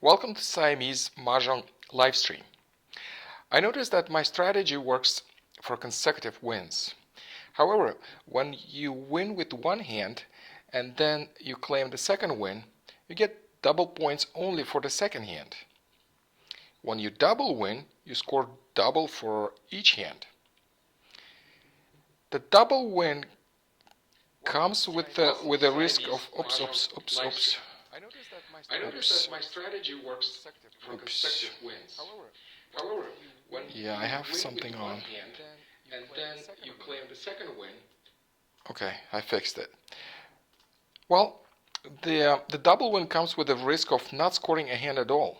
Welcome to Siamese Mah Jongg live stream. I noticed that my strategy works for consecutive wins. However, when you win with one hand and then you claim the second win, you get double points only for the second hand. When you double win, you score double for each hand. The double win comes with the risk of oops. I noticed that my strategy works for consecutive wins. However, when Yeah, I have something on. hand, and then you claim the second win. Okay, I fixed it. Well, the double win comes with the risk of not scoring a hand at all.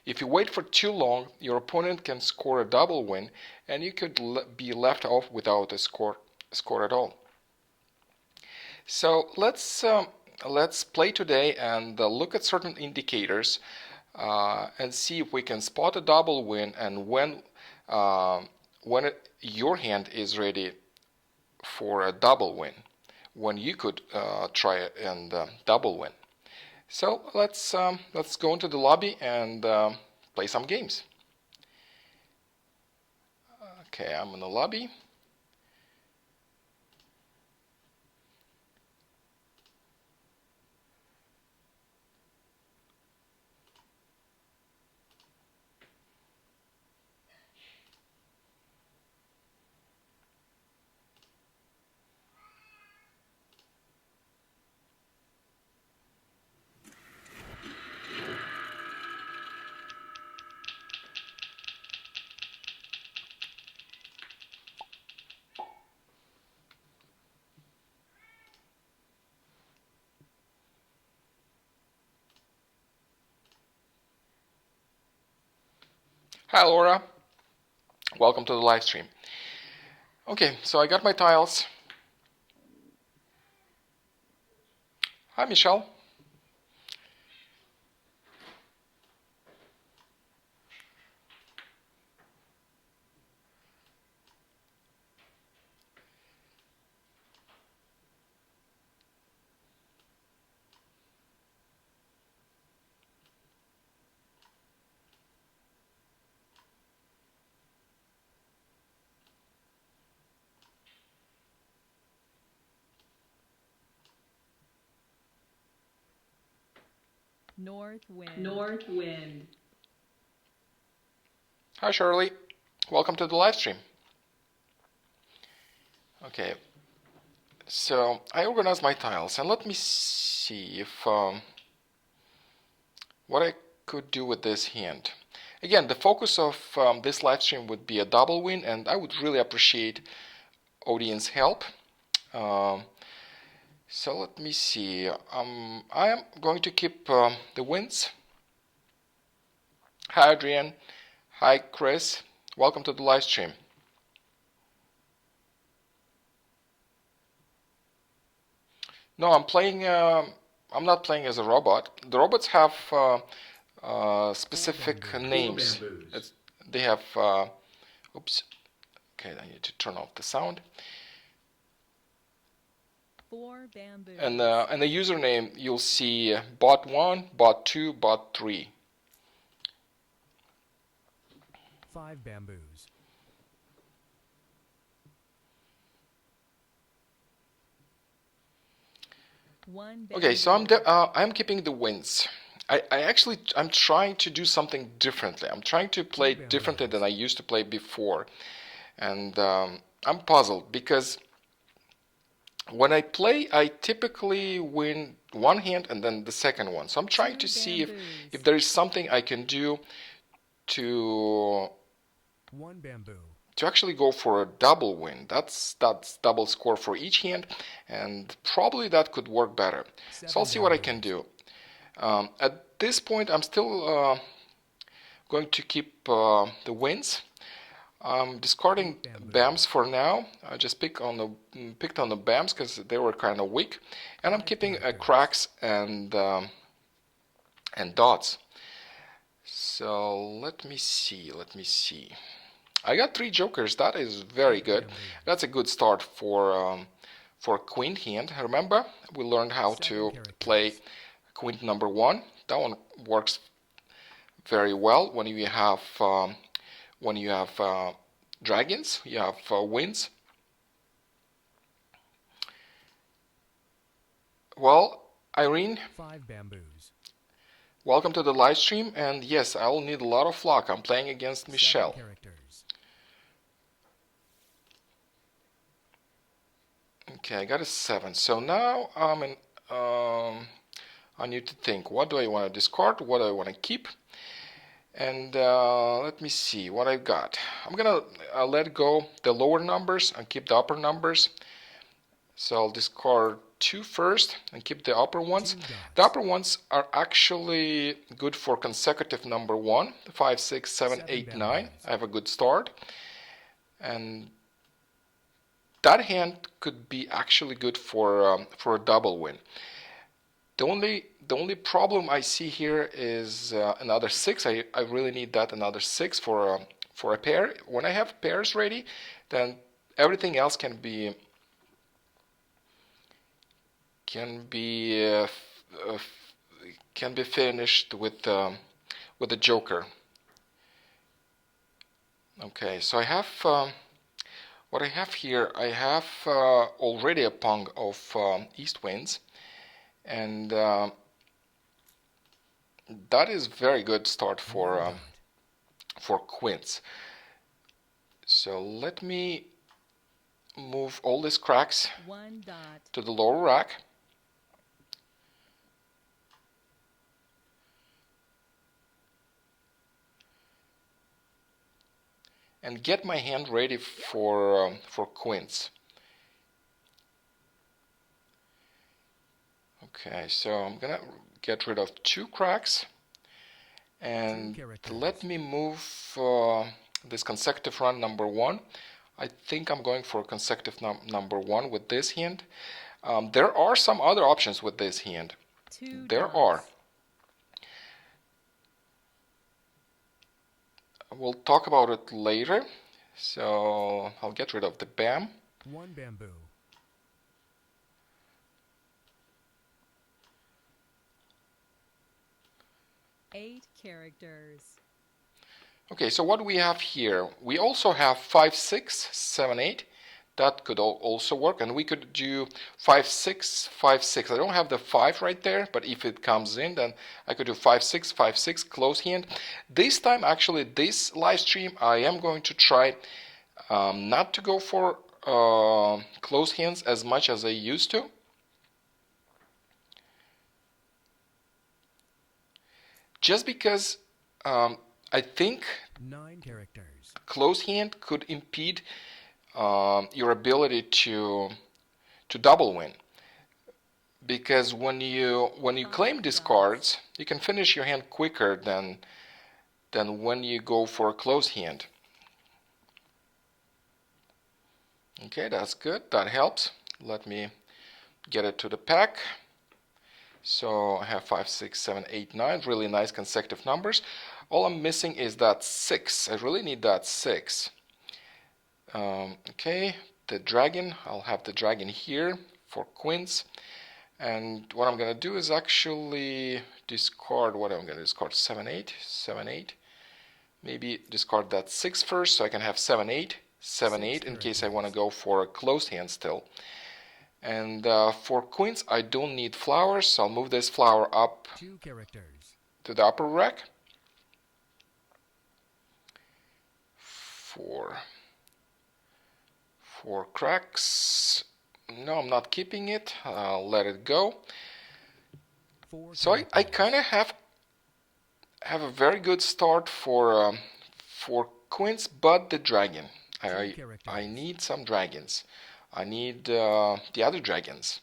If you wait for too long, your opponent can score a double win, and you could be left off without a score at all. So let's play today and look at certain indicators and see if we can spot a double win and when your hand is ready for a double win, when you could try it and double win. So let's go into the lobby and play some games. Okay, I'm in the lobby. Hi Laura, welcome to the live stream. Okay, so I got my tiles. Hi Michelle. North wind. North wind. Hi Shirley, welcome to the live stream. Okay, so I organized my tiles and let me see if what I could do with this hand. Again, the focus of this live stream would be a double win, and I would really appreciate audience help. So let me see. I am going to keep the wins. Hi Adrian. Hi Chris. Welcome to the live stream. No, I'm not playing as a robot. The robots have specific names. They have. Oops. Okay, I need to turn off the sound. 4 bamboos. And the username you'll see bot 1, bot 2, bot 3. 5 bamboos. Okay, so I'm keeping the wins. I'm trying to do something differently. I'm trying to play differently than I used to play before, and I'm puzzled because when I play, I typically win one hand and then the second one. So I'm trying to see if there is something I can do to 1 bamboo. to actually go for a double win. That's double score for each hand, and probably that could work better. So I'll see what I can do. At this point, I'm still going to keep the wins. I'm discarding BAMs for now. I just picked on the BAMs because they were kind of weak, and I'm keeping cracks and dots. So let me see. I got 3 jokers. That is very good. That's a good start for queen hand. Remember, we learned how to play queen number 1. That one works very well when you have dragons, you have winds. Well, Irene, 5 bamboos. welcome to the live stream, and yes, I'll need a lot of luck. I'm playing against 7 Michelle. characters. Okay, I got a 7. So now I need to think. What do I want to discard? What do I want to keep? And let me see what I've got. I'm gonna let go the lower numbers and keep the upper numbers. So I'll discard 2 first and keep the upper ones. 2 dots. The upper ones are actually good for consecutive number 1, 5, 6, 7, 7 8, 9. bamboos. I have a good start. And that hand could be actually good for a double win. The only problem I see here is another 6. I really need that another 6 for a pair. When I have pairs ready, then everything else can be finished with the Joker. Okay, so I have what I have here. I have already a pong of east winds, and that is very good start 1 for quints. So let me move all these cracks 1 dot. to the lower rack. And get my hand ready for quints. Okay, so I'm gonna get rid of 2 cracks, and 2 characters. let me move this consecutive run number 1. I think I'm going for consecutive number 1 with this hand. There are some other options with this hand. 2 There dots. are. We'll talk about it later. So I'll get rid of the bam. 1 bamboo. 8 characters. Okay, so what do we have here? We also have 5, 6, 7, 8. That could also work, and we could do 5, 6, 5, 6. I don't have the 5 right there, but if it comes in, then I could do 5, 6, 5, 6, close hand. This time, actually, this live stream, I am going to try not to go for close hands as much as I used to. Just because I think 9 characters. close hand could impede your ability to double win, because when you claim these cards, you can finish your hand quicker than when you go for a close hand. Okay, that's good. That helps. Let me get it to the pack. So I have 5, 6, 7, 8, 9. Really nice consecutive numbers. All I'm missing is that 6. I really need that 6. Okay, the dragon. I'll have the dragon here for quints. And what I'm going to do is actually discard what I'm going to discard. 7, 8, 7, 8. Maybe discard that 6 first so I can have 7, 8, 7, 8 in case I want to go for a closed hand still. And for queens, I don't need flowers, so I'll move this flower up 2 characters. to the upper rack. 4 cracks. No, I'm not keeping it. I'll let it go. 4 So I kind of have a very good start for queens, but the dragon. I need some dragons. I need the other dragons.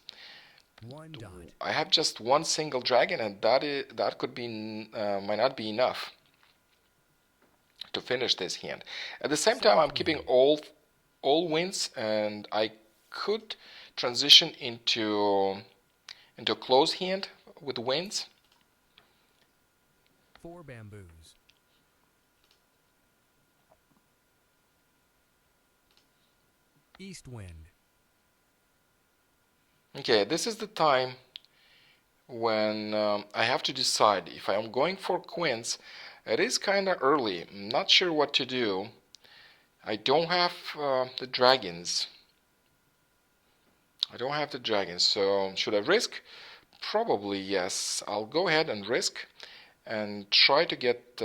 1 dot. I have just one single dragon, and that could be might not be enough to finish this hand. At the same time, I'm keeping all wins, and I could transition into a close hand with wins. 4 bamboos. East wind. Okay, this is the time when I have to decide if I am going for queens. It is kind of early. I'm not sure what to do. I don't have the dragons. I don't have the dragons, so should I risk? Probably yes. I'll go ahead and risk and try to get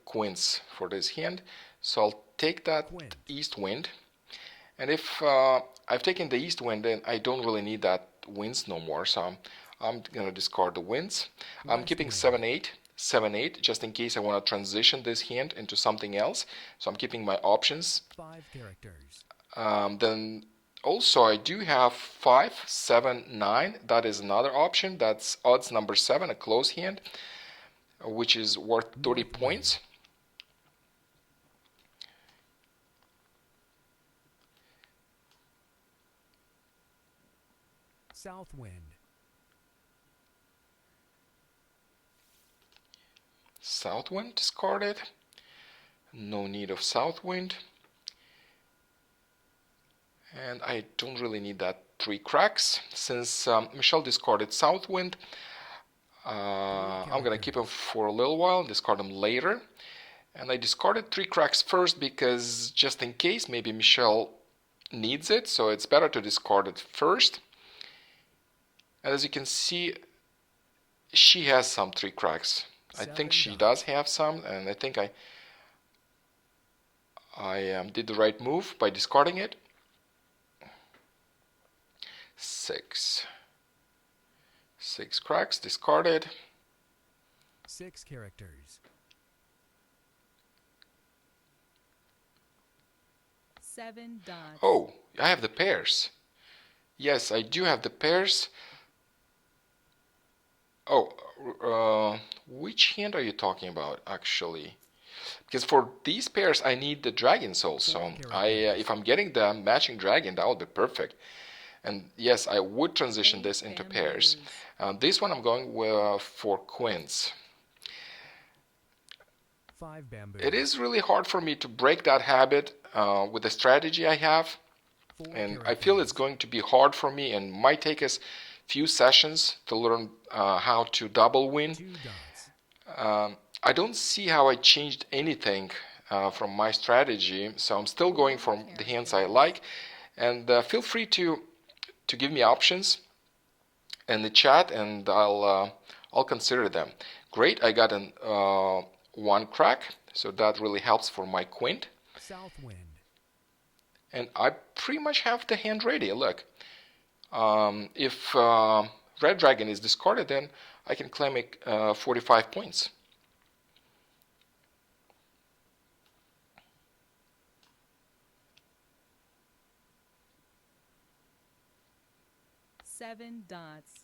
queens for this hand. So I'll take that Quint. east wind. And if I've taken the east wind, then I don't really need that winds no more. So I'm gonna discard the winds. I'm West keeping wind. 7-8, 7-8, just in case I want to transition this hand into something else. So I'm keeping my options. 5 characters. Then also I do have 5, 7, 9. That is another option. That's odds number 7, a close hand, which is worth 30 North points. wind. South wind. South wind discarded. No need of south wind. And I don't really need that 3 cracks. Since Michelle discarded south wind, I'm gonna keep them for a little while and discard them later. And I discarded 3 cracks first because just in case maybe Michelle needs it, so it's better to discard it first. And as you can see, she has some 3 cracks. I think she does have some, and I think I did the right move by discarding it. 6 cracks discarded. 6 characters. 7 dots. Oh, I have the pairs. Yes, I do have the pairs. Oh, which hand are you talking about, actually? Because for these pairs, I need the dragons also. If I'm getting the matching dragon, that would be perfect. And yes, I would transition 8 this into bamboos. pairs. This one I'm going for queens. 5 bamboo. It is really hard for me to break that habit with the strategy I have. 4 And I feel it's characters. going to be hard for me and might take us few sessions to learn how to double win. 2 dots. I don't see how I changed anything from my strategy, so I'm still going for the hands I like. And feel free to give me options in the chat, and I'll consider them. Great, I got an 1 crack, so that really helps for my quint. South wind. And I pretty much have the hand ready. Look, if red dragon is discarded, then I can claim 45 points. Seven dots.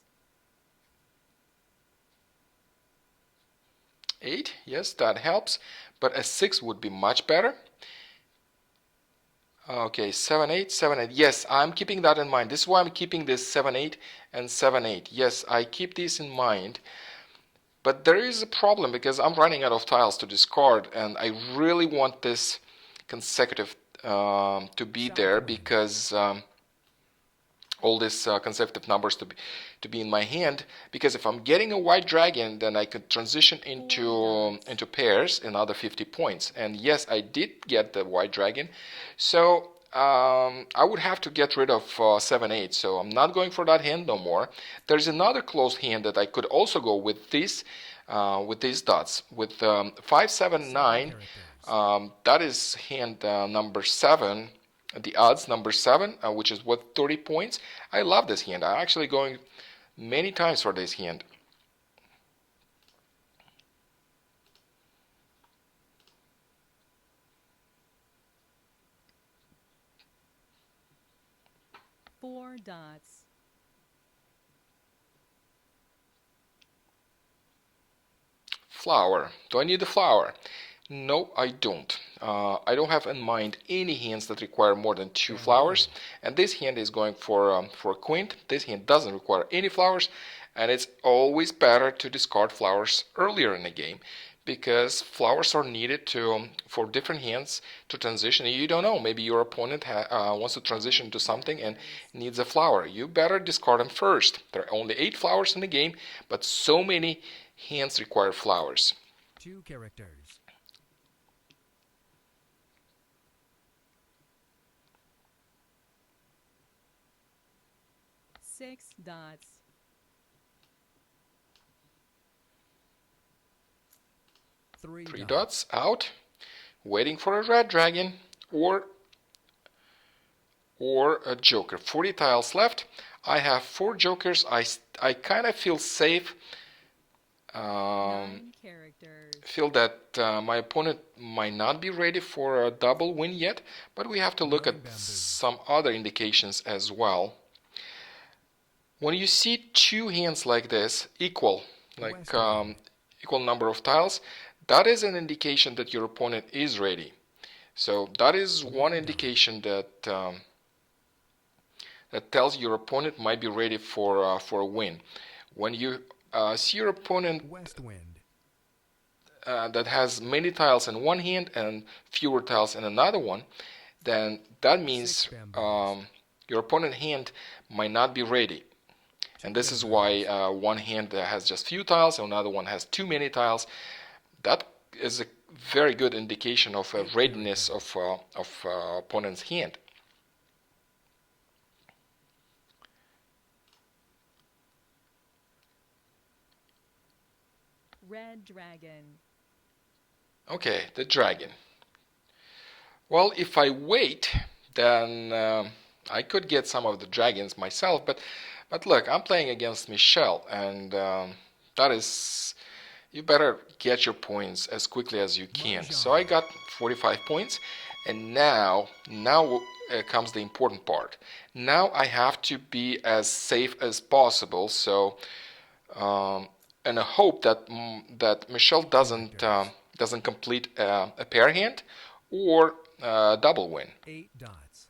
8, yes, that helps, but a 6 would be much better. Okay, 7, 8, 7, 8. Yes, I'm keeping that in mind. This is why I'm keeping this 7, 8 and 7, 8. Yes, I keep these in mind. But there is a problem because I'm running out of tiles to discard, and I really want this consecutive to be there because all these consecutive numbers to be in my hand. Because if I'm getting a white dragon, then I could transition into pairs, another 50 points. And yes, I did get the white dragon, so I would have to get rid of 7, 8. So I'm not going for that hand no more. There's another close hand that I could also go with these dots with 5, 7, 9. That is hand number 7. The odds number 7, which is worth 30 points. I love this hand. I'm actually going many times for this hand. Four dots. Flower. Do I need the flower? No, I don't. I don't have in mind any hands that require more than 2 flowers, and this hand is going for a quint. This hand doesn't require any flowers, and it's always better to discard flowers earlier in the game because flowers are needed for different hands to transition. You don't know, maybe your opponent wants to transition to something and needs a flower. You better discard them first. There are only 8 flowers in the game, but so many hands require flowers. 2 characters. 6 dots. 3 3 dots. dots out, waiting for a red dragon or a joker. 40 tiles left. I have 4 jokers. I kind of feel safe. 9 characters. Feel that my opponent might not be ready for a double win yet, but we have to look at some other indications as well. When you see 2 hands like this, equal, like equal number of tiles, that is an indication that your opponent is ready. So that is one indication that that tells your opponent might be ready for a win. When you see your opponent West wind. that has many tiles in one hand and fewer tiles in another one, then that means your opponent's hand might not be ready. And this is why one hand has just few tiles and another one has too many tiles. That is a very good indication of a readiness of opponent's hand. Red dragon. Okay, the dragon. Well, if I wait, then I could get some of the dragons myself, but look, I'm playing against Michelle, and that is, you better get your points as quickly as you can. So I got 45 points, and now comes the important part. Now I have to be as safe as possible. So, and I hope that that Michelle doesn't complete a pair hand or double win. 8 dots.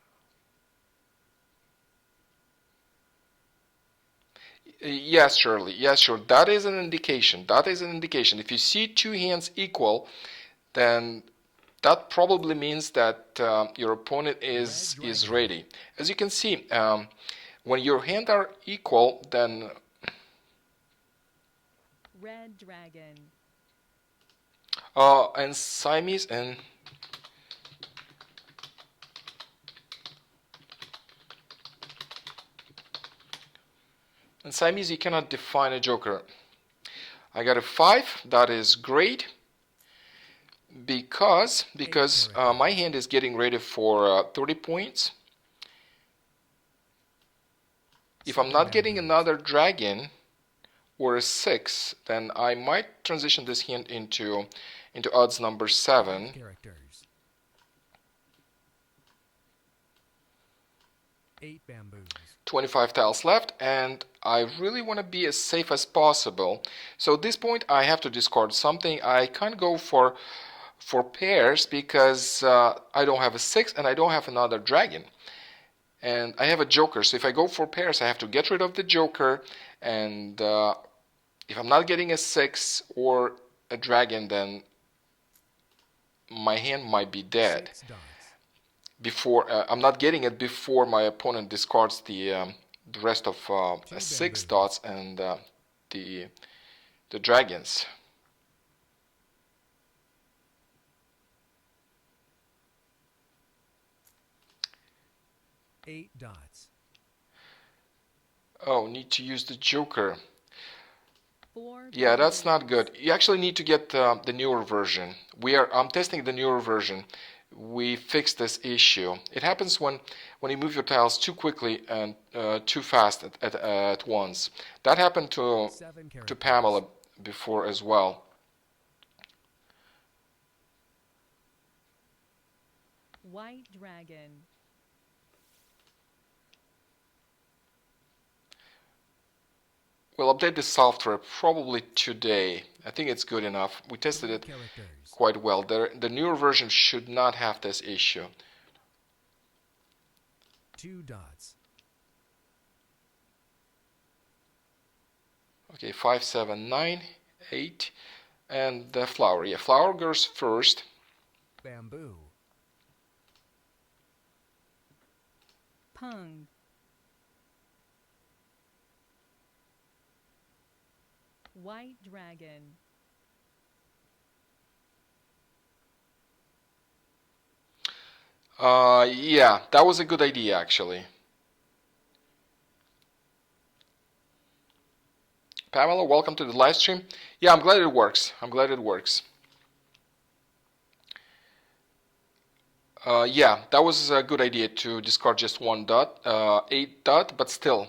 Yes, Shirley. Yes, sure. That is an indication. That is an indication. If you see 2 hands equal, then that probably means that your opponent is ready. As you can see, when your hands are equal, then Red dragon. and Siamese and Siamese, you cannot define a joker. I got a 5. That is great because my hand is getting ready for 30 points. If I'm not getting another dragon or a 6, then I might transition this hand into odds number 7. Characters. 8 bamboos. 25 tiles left, and I really want to be as safe as possible. So at this point I have to discard something. I can't go for pairs because I don't have a 6 and I don't have another dragon. And I have a joker, so if I go for pairs I have to get rid of the joker, and if I'm not getting a 6 or a dragon, then my hand might be dead. 6 dots. Before I'm not getting it before my opponent discards the rest of 6 dots and the dragons. Eight dots. Oh, need to use the joker. 4 Yeah, that's not bamboos. good. You actually need to get the newer version. I'm testing the newer version. We fixed this issue. It happens when you move your tiles too quickly and too fast at once. That happened to 7 characters. Pamela before as well. White dragon. We'll update the software probably today. I think it's good enough. We tested it Characters. quite well. The newer version should not have this issue. 2 dots. Okay, 5, 7, 9, 8. And the flower. Yeah, flower goes first. Bamboo. Pung. White dragon. Yeah, that was a good idea actually. Pamela, welcome to the live stream. Yeah, I'm glad it works. I'm glad it works. Yeah, that was a good idea to discard just one dot, 8 dot, but still.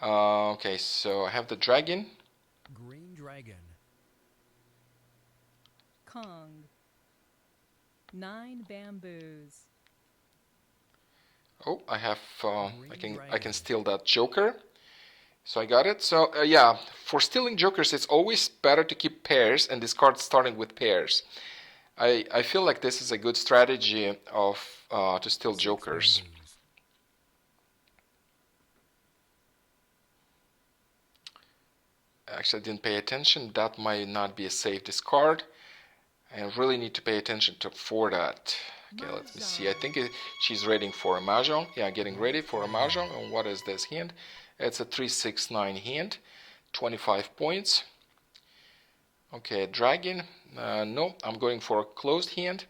Okay, so I have the dragon. Green dragon. Kong. 9 bamboos. Oh, I have. Green I can dragon. steal that joker. So I got it. So yeah, for stealing jokers, it's always better to keep pairs and discard starting with pairs. I feel like this is a good strategy of to steal 6 jokers. bamboos. Actually, I didn't pay attention. That might not be a safe discard. I really need to pay attention for that. Okay, let me see. I think she's ready for a Mah Jongg. Yeah, getting ready for a Mah Jongg. And what is this hand? It's a 3-6-9 hand. 25 points. Okay, dragon. No, I'm going for a closed hand.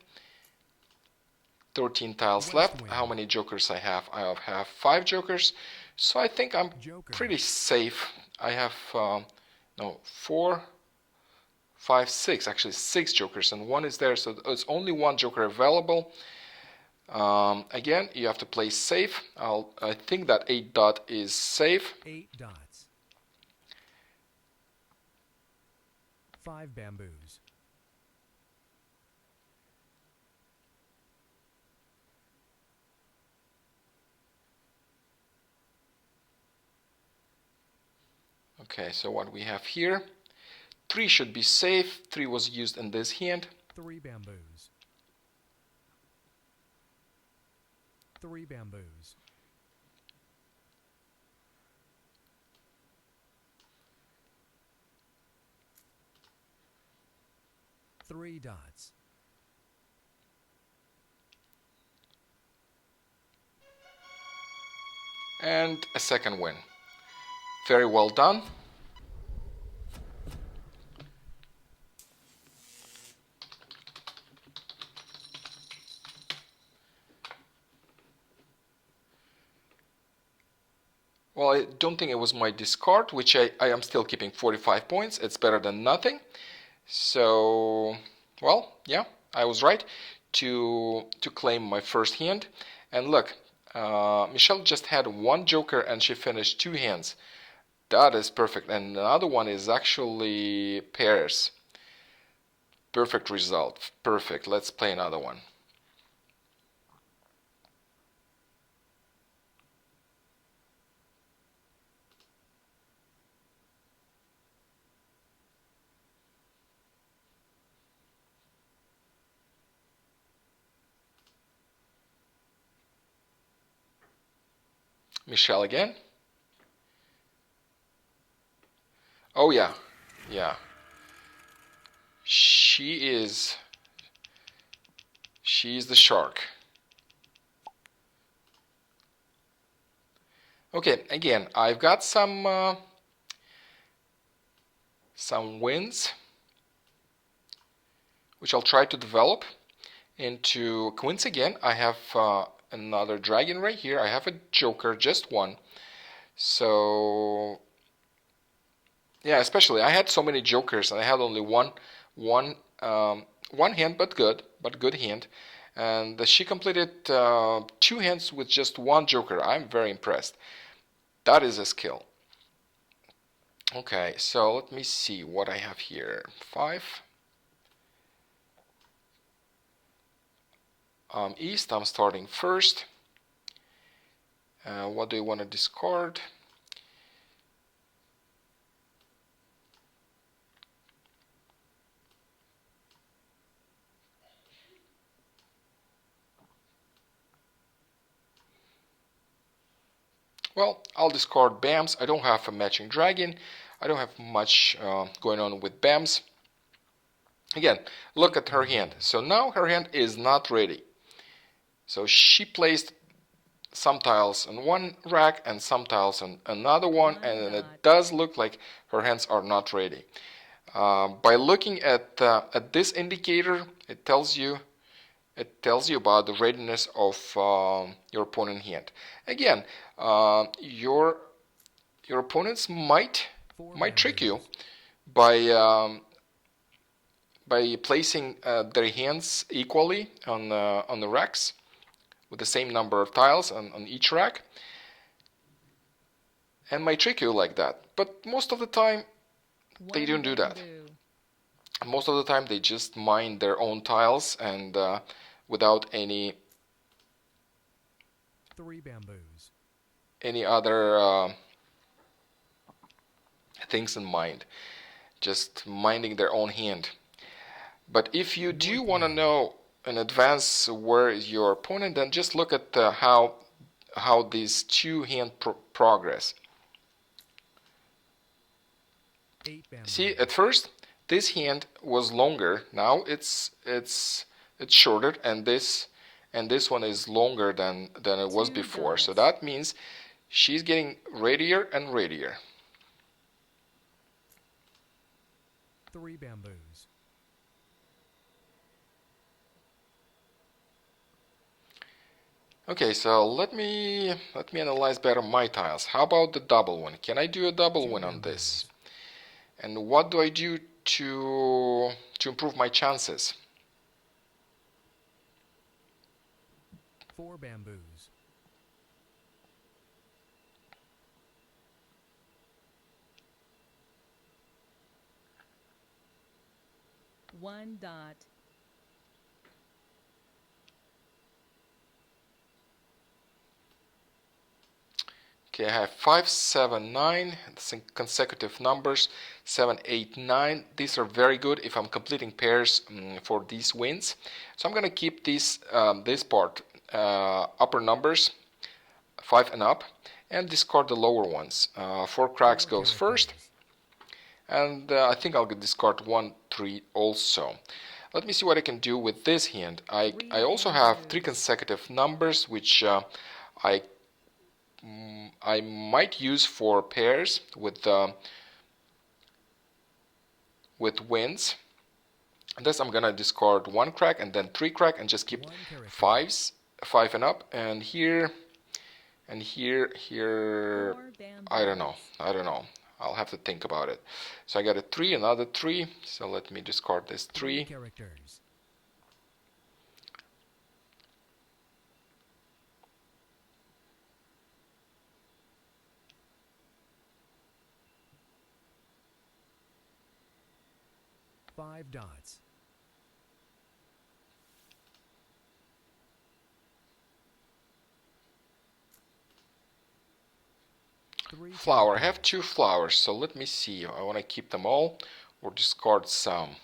13 tiles West left. wind. How many jokers I have? I have 5 jokers. So I think I'm Joker. pretty safe. I have, no, 4, 5, 6. Actually, 6 jokers, and 1 is there. So it's only 1 joker available. Again, you have to play safe. I think that 8 dot is safe. 8 dots. 5 bamboos. Okay, so what we have here, 3 should be safe. 3 was used in this hand. 3 bamboos. 3 bamboos. 3 dots. And a second win. Very well done. Well, I don't think it was my discard, which I am still keeping 45 points. It's better than nothing. So, well, yeah, I was right to claim my first hand. And look, Michelle just had 1 joker and she finished 2 hands. That is perfect. And another one is actually pairs. Perfect result. Perfect. Let's play another one. Michelle again. Oh yeah, yeah. She is. She's the shark. Okay, again, I've got some wins, which I'll try to develop into queens again. I have another dragon right here. I have a joker, just 1. So yeah, especially I had so many jokers and I had only one one hand, but good hand. And she completed 2 hands with just 1 joker. I'm very impressed. That is a skill. Okay, so let me see what I have here. 5. East, I'm starting first. What do you want to discard? Well, I'll discard BAMs. I don't have a matching dragon. I don't have much going on with BAMs. Again, look at her hand. So now her hand is not ready. So she placed some tiles on one rack and some tiles on another one, and it does look like her hands are not ready. By looking at this indicator, it tells you about the readiness of your opponent hand. Again, your opponents might trick you by placing their hands equally on the racks with the same number of tiles on each rack, and might trick you like that. But most of the time, they don't do that. Most of the time, they just mine their own tiles and without any 3 bamboos. any other things in mind, just minding their own hand. But if you do want to know in advance where is your opponent, then just look at how these two hand progress. 8 bamboos. See, at first this hand was longer. Now it's shorter, and this one is longer than it was before. So that means she's getting readier and readier. 3 bamboos. Okay, so let me analyze better my tiles. How about the double one? Can I do a double one on this? And what do I do to improve my chances? 4 bamboos. 1 dot. Okay, I have 5, 7, 9 consecutive numbers. 7, 8, 9. These are very good if I'm completing pairs for these wins. So I'm gonna keep this part, upper numbers, 5 and up, and discard the lower ones. 4 cracks goes first, and I think I'll discard 1, 3 also. Let me see what I can do with this hand. I also have 3 consecutive numbers, which I might use for pairs with wins. And thus I'm gonna discard 1 crack and then 3 crack and just keep 5s, 5 and up. And here and here, I don't know. I'll have to think about it. So I got a 3, another 3. So let me discard this 3. Characters. 5 dots. 3 Flower. I have 2 flowers, so let me see. I want to keep them all or discard some.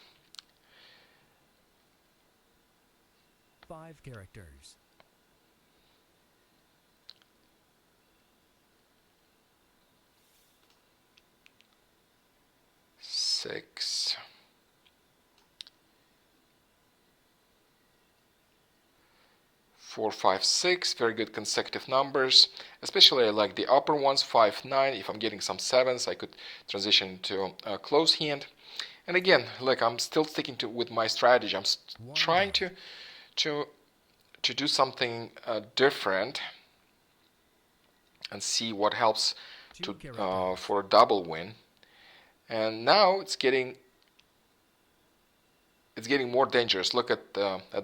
5 characters. 6. 4, 5, 6. Very good consecutive numbers. Especially I like the upper ones, 5, 9. If I'm getting some 7s, I could transition to a close hand. And again, look, I'm still sticking with my strategy. I'm trying to do something different and see what helps for a double win. And now it's getting more dangerous. Look at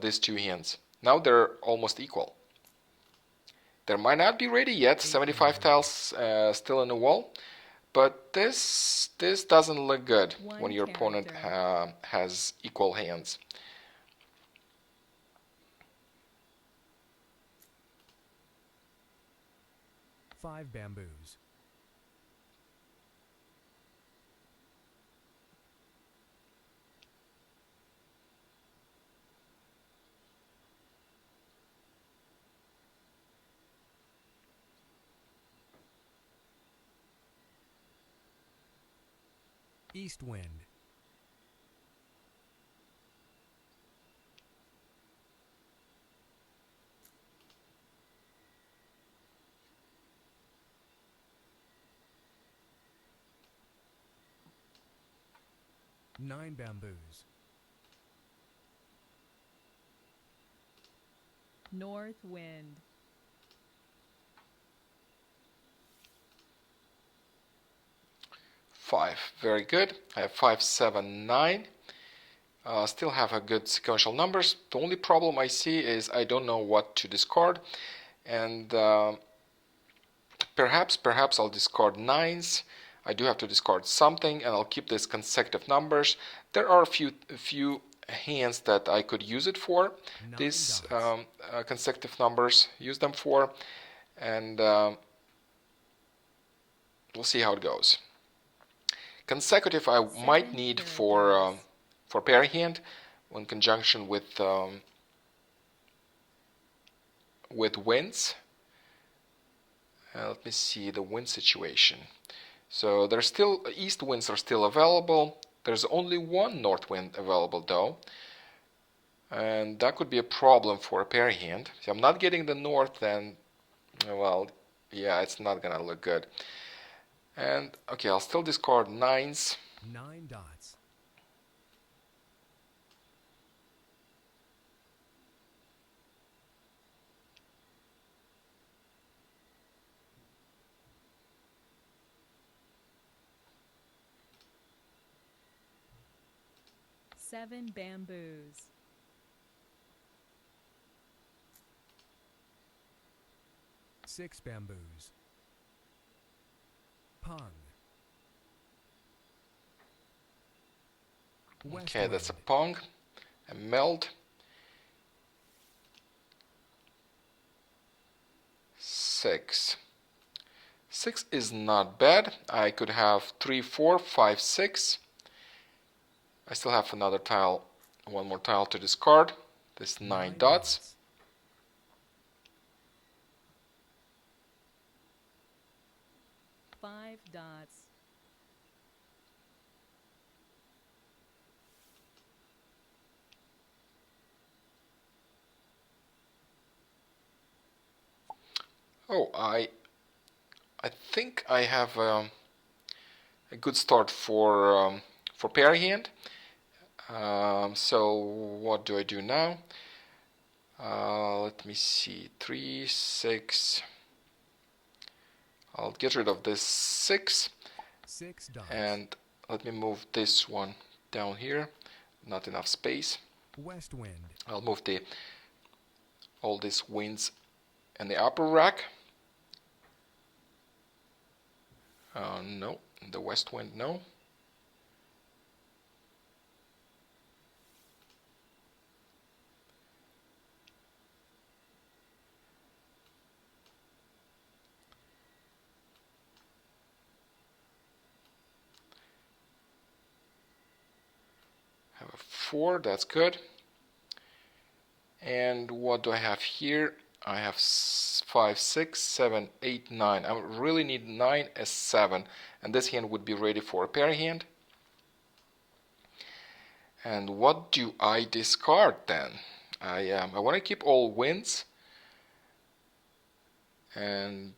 these 2 hands. Now they're almost equal. They might not be ready yet. 75 tiles still in the wall, but this doesn't look good when your opponent has equal hands. 5 bamboos. 'East wind. 9 bamboos. North wind. 5. Very good. I have 5, 7, 9. Still have a good sequential numbers. The only problem I see is I don't know what to discard, and perhaps I'll discard 9s. I do have to discard something, and I'll keep these consecutive numbers. There are a few hands that I could use it for. 9 These dots. consecutive numbers, use them for, and we'll see how it goes. Consecutive I might 7 need characters. for pair hand in conjunction with winds. Let me see the wind situation. So there's still east winds are still available. There's only one north wind available though, and that could be a problem for a pair hand. If I'm not getting the north, then well, yeah, it's not gonna look good. And okay, I'll still discard 9s. 9 dots. Seven bamboos. 6 bamboos. Pung. West Okay, that's a wind. pong, a meld. 6. 6 is not bad. I could have 3, 4, 5, 6. I still have another tile, one more tile to discard. This 9 dots. 5 dots. Oh, I think I have a good start for pair hand. So what do I do now? Let me see. 3, 6. I'll get rid of this 6 6 dots. and let me move this one down here. Not enough space. West wind. I'll move all these winds in the upper rack. No, the west wind, no. Have a 4, that's good. And what do I have here? I have 5, 6, 7, 8, 9. I really need 9 as 7, and this hand would be ready for a pair hand. And what do I discard then? I want to keep all winds, and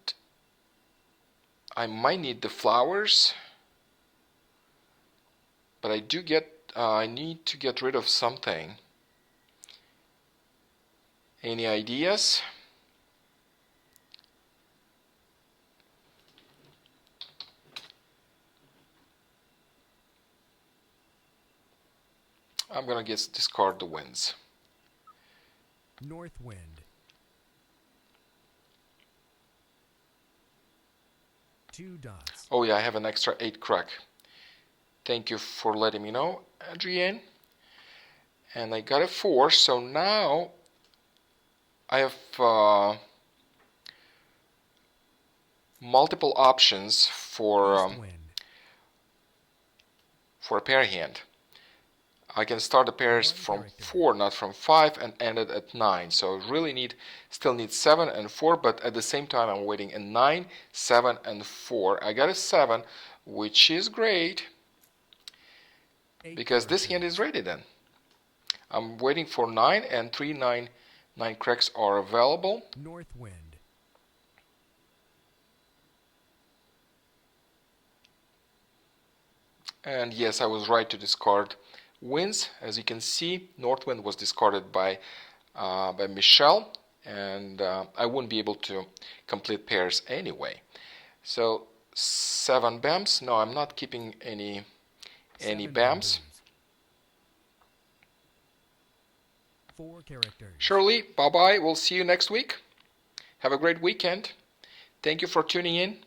I might need the flowers, but I need to get rid of something. Any ideas? I'm gonna discard the winds. North wind. 2 dots. Oh yeah, I have an extra 8 crack. Thank you for letting me know, Adrienne. And I got a 4, so now I have multiple options East wind. for a pair hand. I can start the pairs One from character. 4, not from 5, and end it at 9. So I really still need 7 and 4, but at the same time I'm waiting in 9, 7, and 4. I got a 7, which is great, 8 because this hand characters. is ready then. I'm waiting for 9, and 3, 9 cracks are available. North wind. And yes, I was right to discard winds. As you can see, north wind was discarded by Michelle, and I wouldn't be able to complete pairs anyway. So 7 BAMs. No, I'm not keeping any 7 BAMs. bamboos. 4 characters. Shirley, bye-bye. We'll see you next week. Have a great weekend. Thank you for tuning in.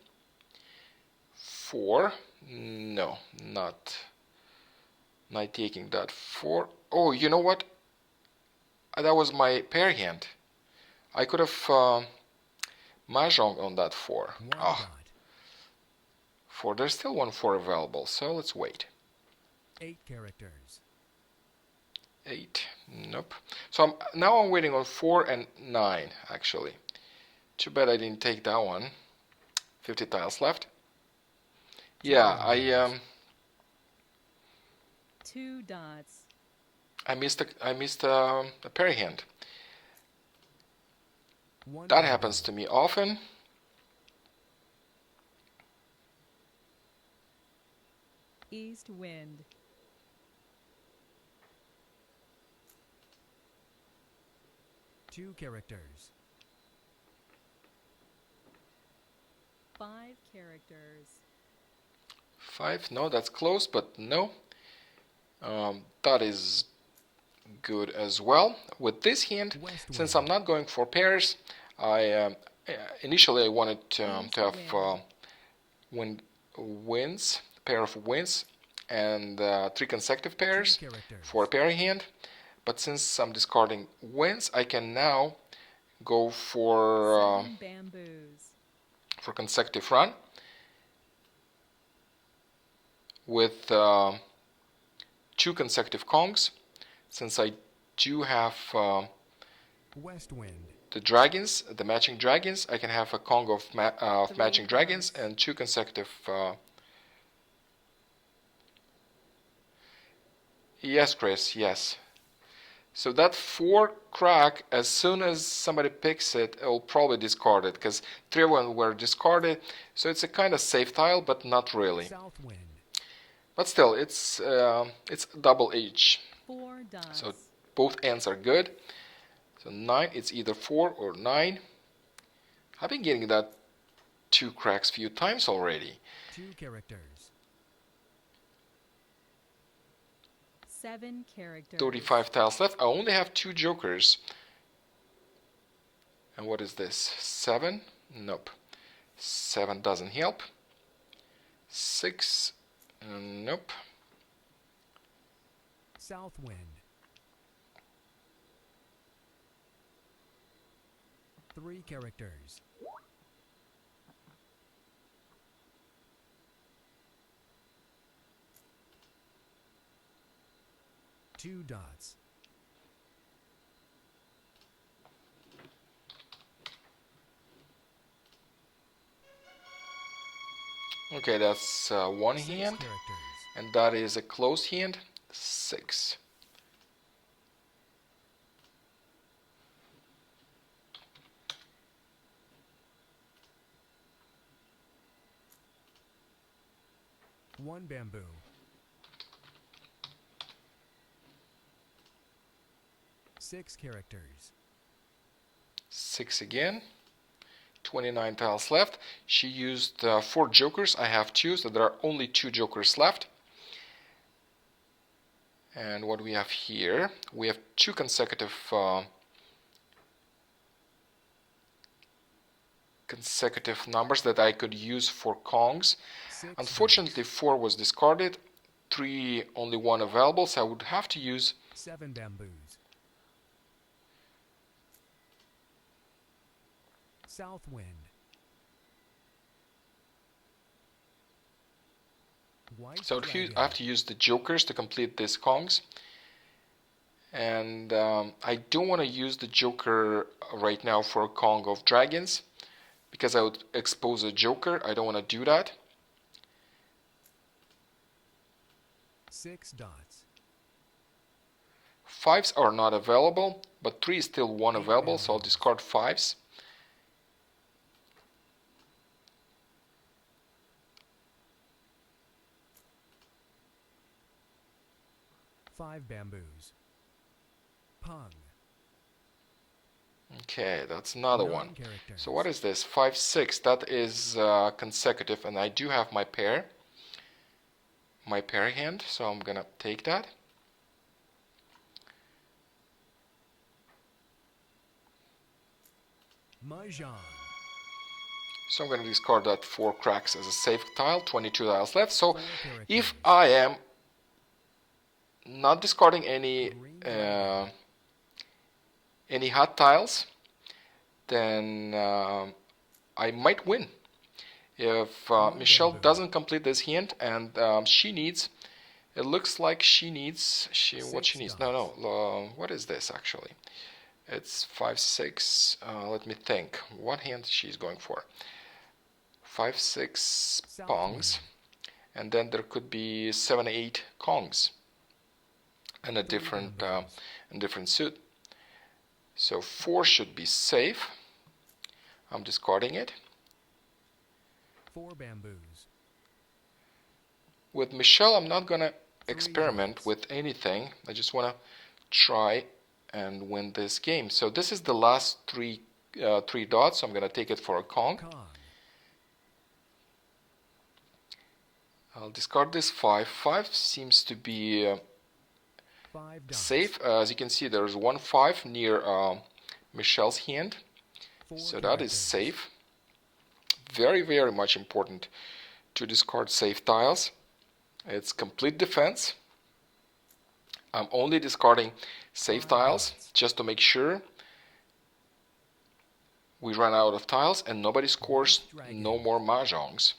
4. No, not taking that. 4. Oh, you know what? That was my pair hand. I could have Mah Jongg on that 4. 1 Ah, dot. 4. There's still one 4 available, so let's wait. 8 characters. 8. Nope. So now I'm waiting on 4 and 9, actually. Too bad I didn't take that one. 50 tiles left. Yeah, I 2 dots. missed a pair hand. 1 That bamboo. happens to me often. East wind. 2 characters. 5 characters. 5. No, that's close, but no. That is good as well. With this hand, West since wind. I'm not going for pairs, I initially I wanted to have winds, pair of winds, and 3 consecutive 2 pairs characters. for a pair hand. But since I'm discarding winds, I can now go for 7 bamboos. consecutive run with 2 consecutive Kongs. Since I do have West wind. the dragons, the matching dragons, I can have a Kong of matching dragons dots. and 2 consecutive. Yes, Chris, yes. So that 4 crack, as soon as somebody picks it, it will probably discard it, because 3 of them were discarded. So it's a kind of safe tile, but not really. South wind. But still, it's double H. 4 dots. So both ends are good. So 9, it's either 4 or 9. I've been getting that 2 cracks few times already. 2 characters. 7 characters. 35 tiles left. I only have 2 jokers. And what is this? 7? Nope. 7 doesn't help. 6? Nope. South wind. 3 characters. 2 dots. Okay, that's 1 6 hand. characters. And that is a close hand. 6. One bamboo. 6 characters. 6 again. 29 tiles left. She used 4 jokers. I have 2, so there are only 2 jokers left. And what we have here, we have 2 consecutive numbers that I could use for Kongs. 6 Unfortunately, 4 was discarded. 3, only 1 available, so I would have to use 7 bamboos. South wind. White So dragon. I have to use the jokers to complete these Kongs. And I don't want to use the joker right now for a Kong of dragons, because I would expose a joker. I don't want to do that. 6 dots. 5s are not available, but 3 is still 1 Eight available, so I'll bamboos. discard 5s. 5 bamboos. Pung. Okay, that's another 9 one. characters. So what is this? 5, 6. That is consecutive, and I do have my pair hand, so I'm gonna take that. Mah Jongg. So I'm gonna discard that 4 cracks as a safe tile. 22 tiles left. So 4 characters. if I am not discarding any Green dragon. hot tiles, then I might win. If One Michelle bamboo. doesn't complete this hand, and she needs, it looks like she needs, what she 6 needs. dots. No, what is this actually? It's 5, 6. Let me think. What hand she's going for? 5, 6 South pongs, wind. and then there could be 7, 8 kongs, and a 3 different bamboos. suit. So 4 should be safe. I'm discarding it. 4 bamboos. With Michelle, I'm not gonna 3 experiment dots. with anything. I just wanna try and win this game. So this is the last three dots. So I'm gonna take it for a Kong. Kong. I'll discard this 5. 5 seems to be 5 dots. safe. As you can see, there's 1 5 near Michelle's hand. 4 So that is characters. safe. Very, very much important to discard safe tiles. It's complete defense. I'm only discarding safe 5 tiles dots. just to make sure we run out of tiles and nobody scores dragon. no more Mah Jongs.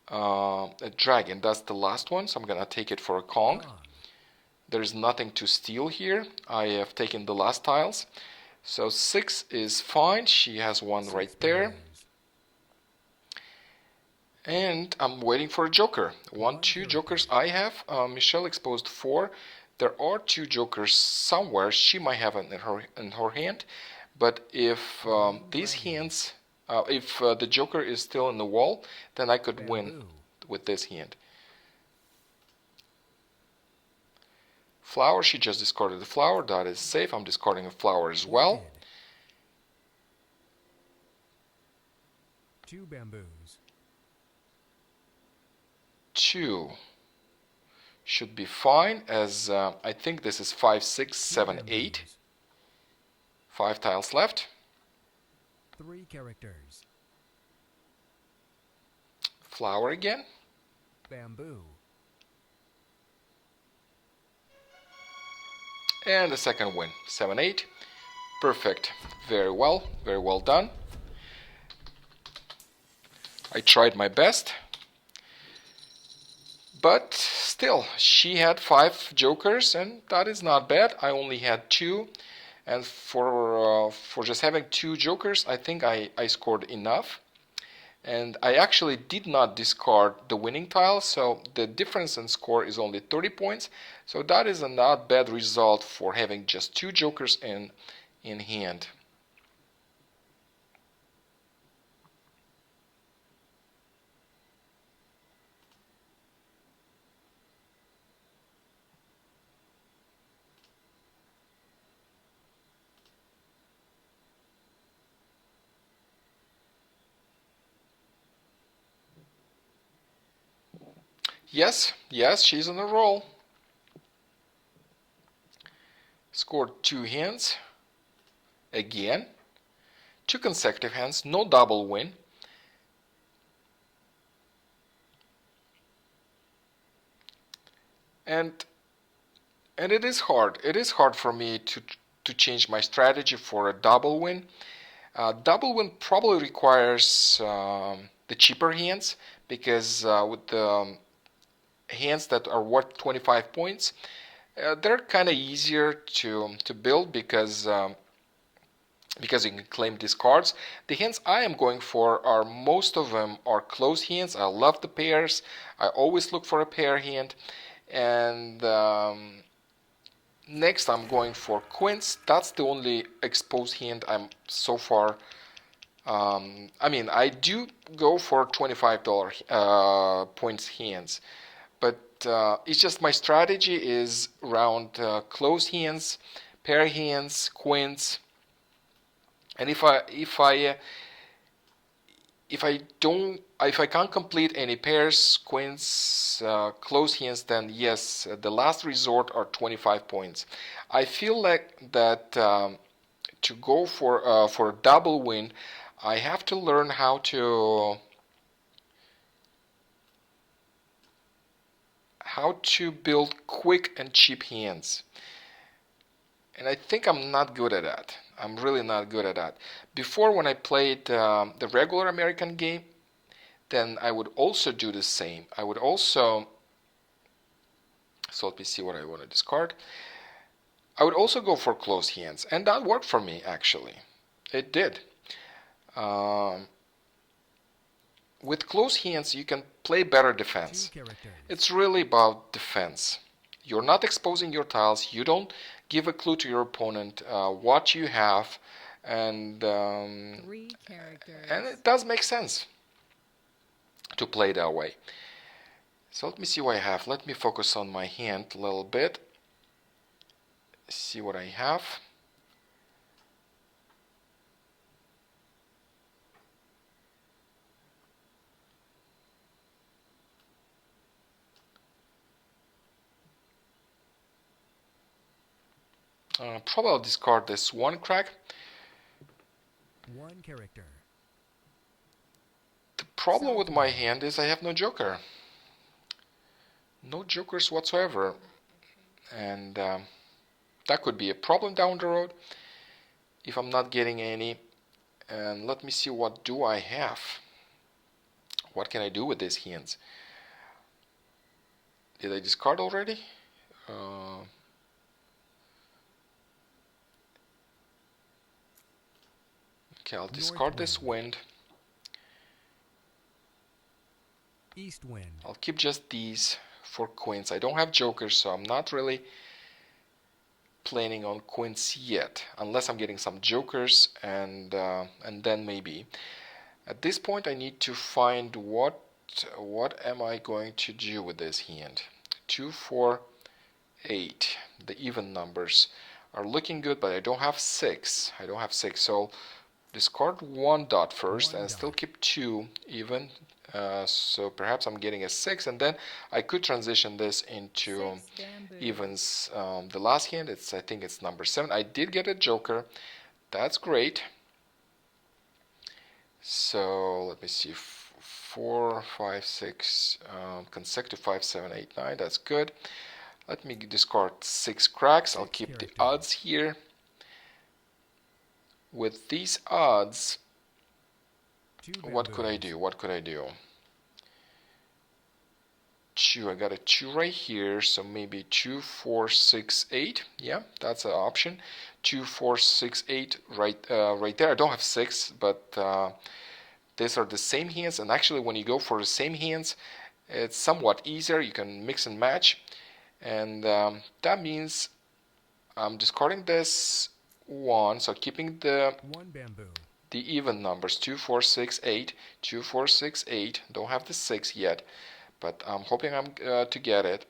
A dragon, that's the last one, so I'm gonna take it for a Kong. Kong. There's nothing to steal here. I have taken the last tiles. So 6 is fine. She has 1 right 6 there. bamboos. And I'm waiting for a joker. 1, 2 character. jokers I have. Michelle exposed 4. There are 2 jokers somewhere. She might have it in her hand. But if these dragon. hands, if the joker is still in the wall, then I could win Bamboo. with this hand. Flower, she just discarded the flower. That is safe. I'm discarding a flower as well. Orchid. 2 bamboos. 2 should be fine, as I think this is 5, 6, 2 7, 8. bamboos. 5 tiles left. 3 characters. Flower again. Bamboo. And the second win. 7, 8. Perfect. Very well done. I tried my best. But still, she had 5 jokers, and that is not bad. I only had 2. And for just having 2 jokers, I think I scored enough. And I actually did not discard the winning tile, so the difference in score is only 30 points. So that is a not bad result for having just 2 jokers in hand. Yes, she's on a roll. Scored 2 hands. Again. 2 consecutive hands, no double win. And it is hard. It is hard for me to change my strategy for a double win. Double win probably requires the cheaper hands, because with the hands that are worth 25 points, they're kind of easier to build, because you can claim these cards. The hands I am going for are, most of them are close hands. I love the pairs. I always look for a pair hand. And next I'm going for quints. That's the only exposed hand I'm so far. I mean, I do go for $25 points hands, but it's just my strategy is around closed hands, pair hands, queens, and if I can't complete any pairs, queens, closed hands, then yes, the last resort are 25 points. I feel like that to go for a double win, I have to learn how to build quick and cheap hands. And I think I'm not good at that. I'm really not good at that. Before, when I played the regular American game, then I would also do the same. I would also, so let me see what I want to discard. I would also go for closed hands, and that worked for me actually. It did. Um, with closed hands, you can play better defense. It's really about defense. You're not exposing your tiles. You don't give a clue to your opponent what you have, and 3 characters. and it does make sense to play that way. So let me see what I have. Let me focus on my hand a little bit. See what I have. Probably I'll discard this one crack. 1 character. The problem with my hand is I have no joker. No jokers whatsoever. And that could be a problem down the road if I'm not getting any. And let me see, what do I have? What can I do with these hands? Did I discard already? Okay, I'll discard this wind. East wind. I'll keep just these for queens. I don't have jokers, so I'm not really planning on queens yet, unless I'm getting some jokers, and then maybe. At this point, I need to find what am I going to do with this hand. 2, 4, 8. The even numbers are looking good, but I don't have 6. I don't have 6, so discard 1 dot first and still keep 2 even. So perhaps I'm getting a 6, and then I could transition this into 6 bamboos. evens. The last hand, I think it's number 7. I did get a joker. That's great. So let me see, 4, 5, 6, consecutive 5, 7, 8, 9. That's good. Let me discard 6 cracks. I'll keep the odds here. With these odds, what could I do? What could I do? 2. I got a 2 right here, so maybe 2, 4, 6, 8. Yeah, that's an option. 2, 4, 6, 8 right there. I don't have 6, but these are the same hands, and actually when you go for the same hands, it's somewhat easier. You can mix and match, and that means I'm discarding this 1, so keeping the 1 bamboo. the even numbers, 2, 4, 6, 8, 2, 4, 6, 8. Don't have the 6 yet, but I'm hoping I'm to get it.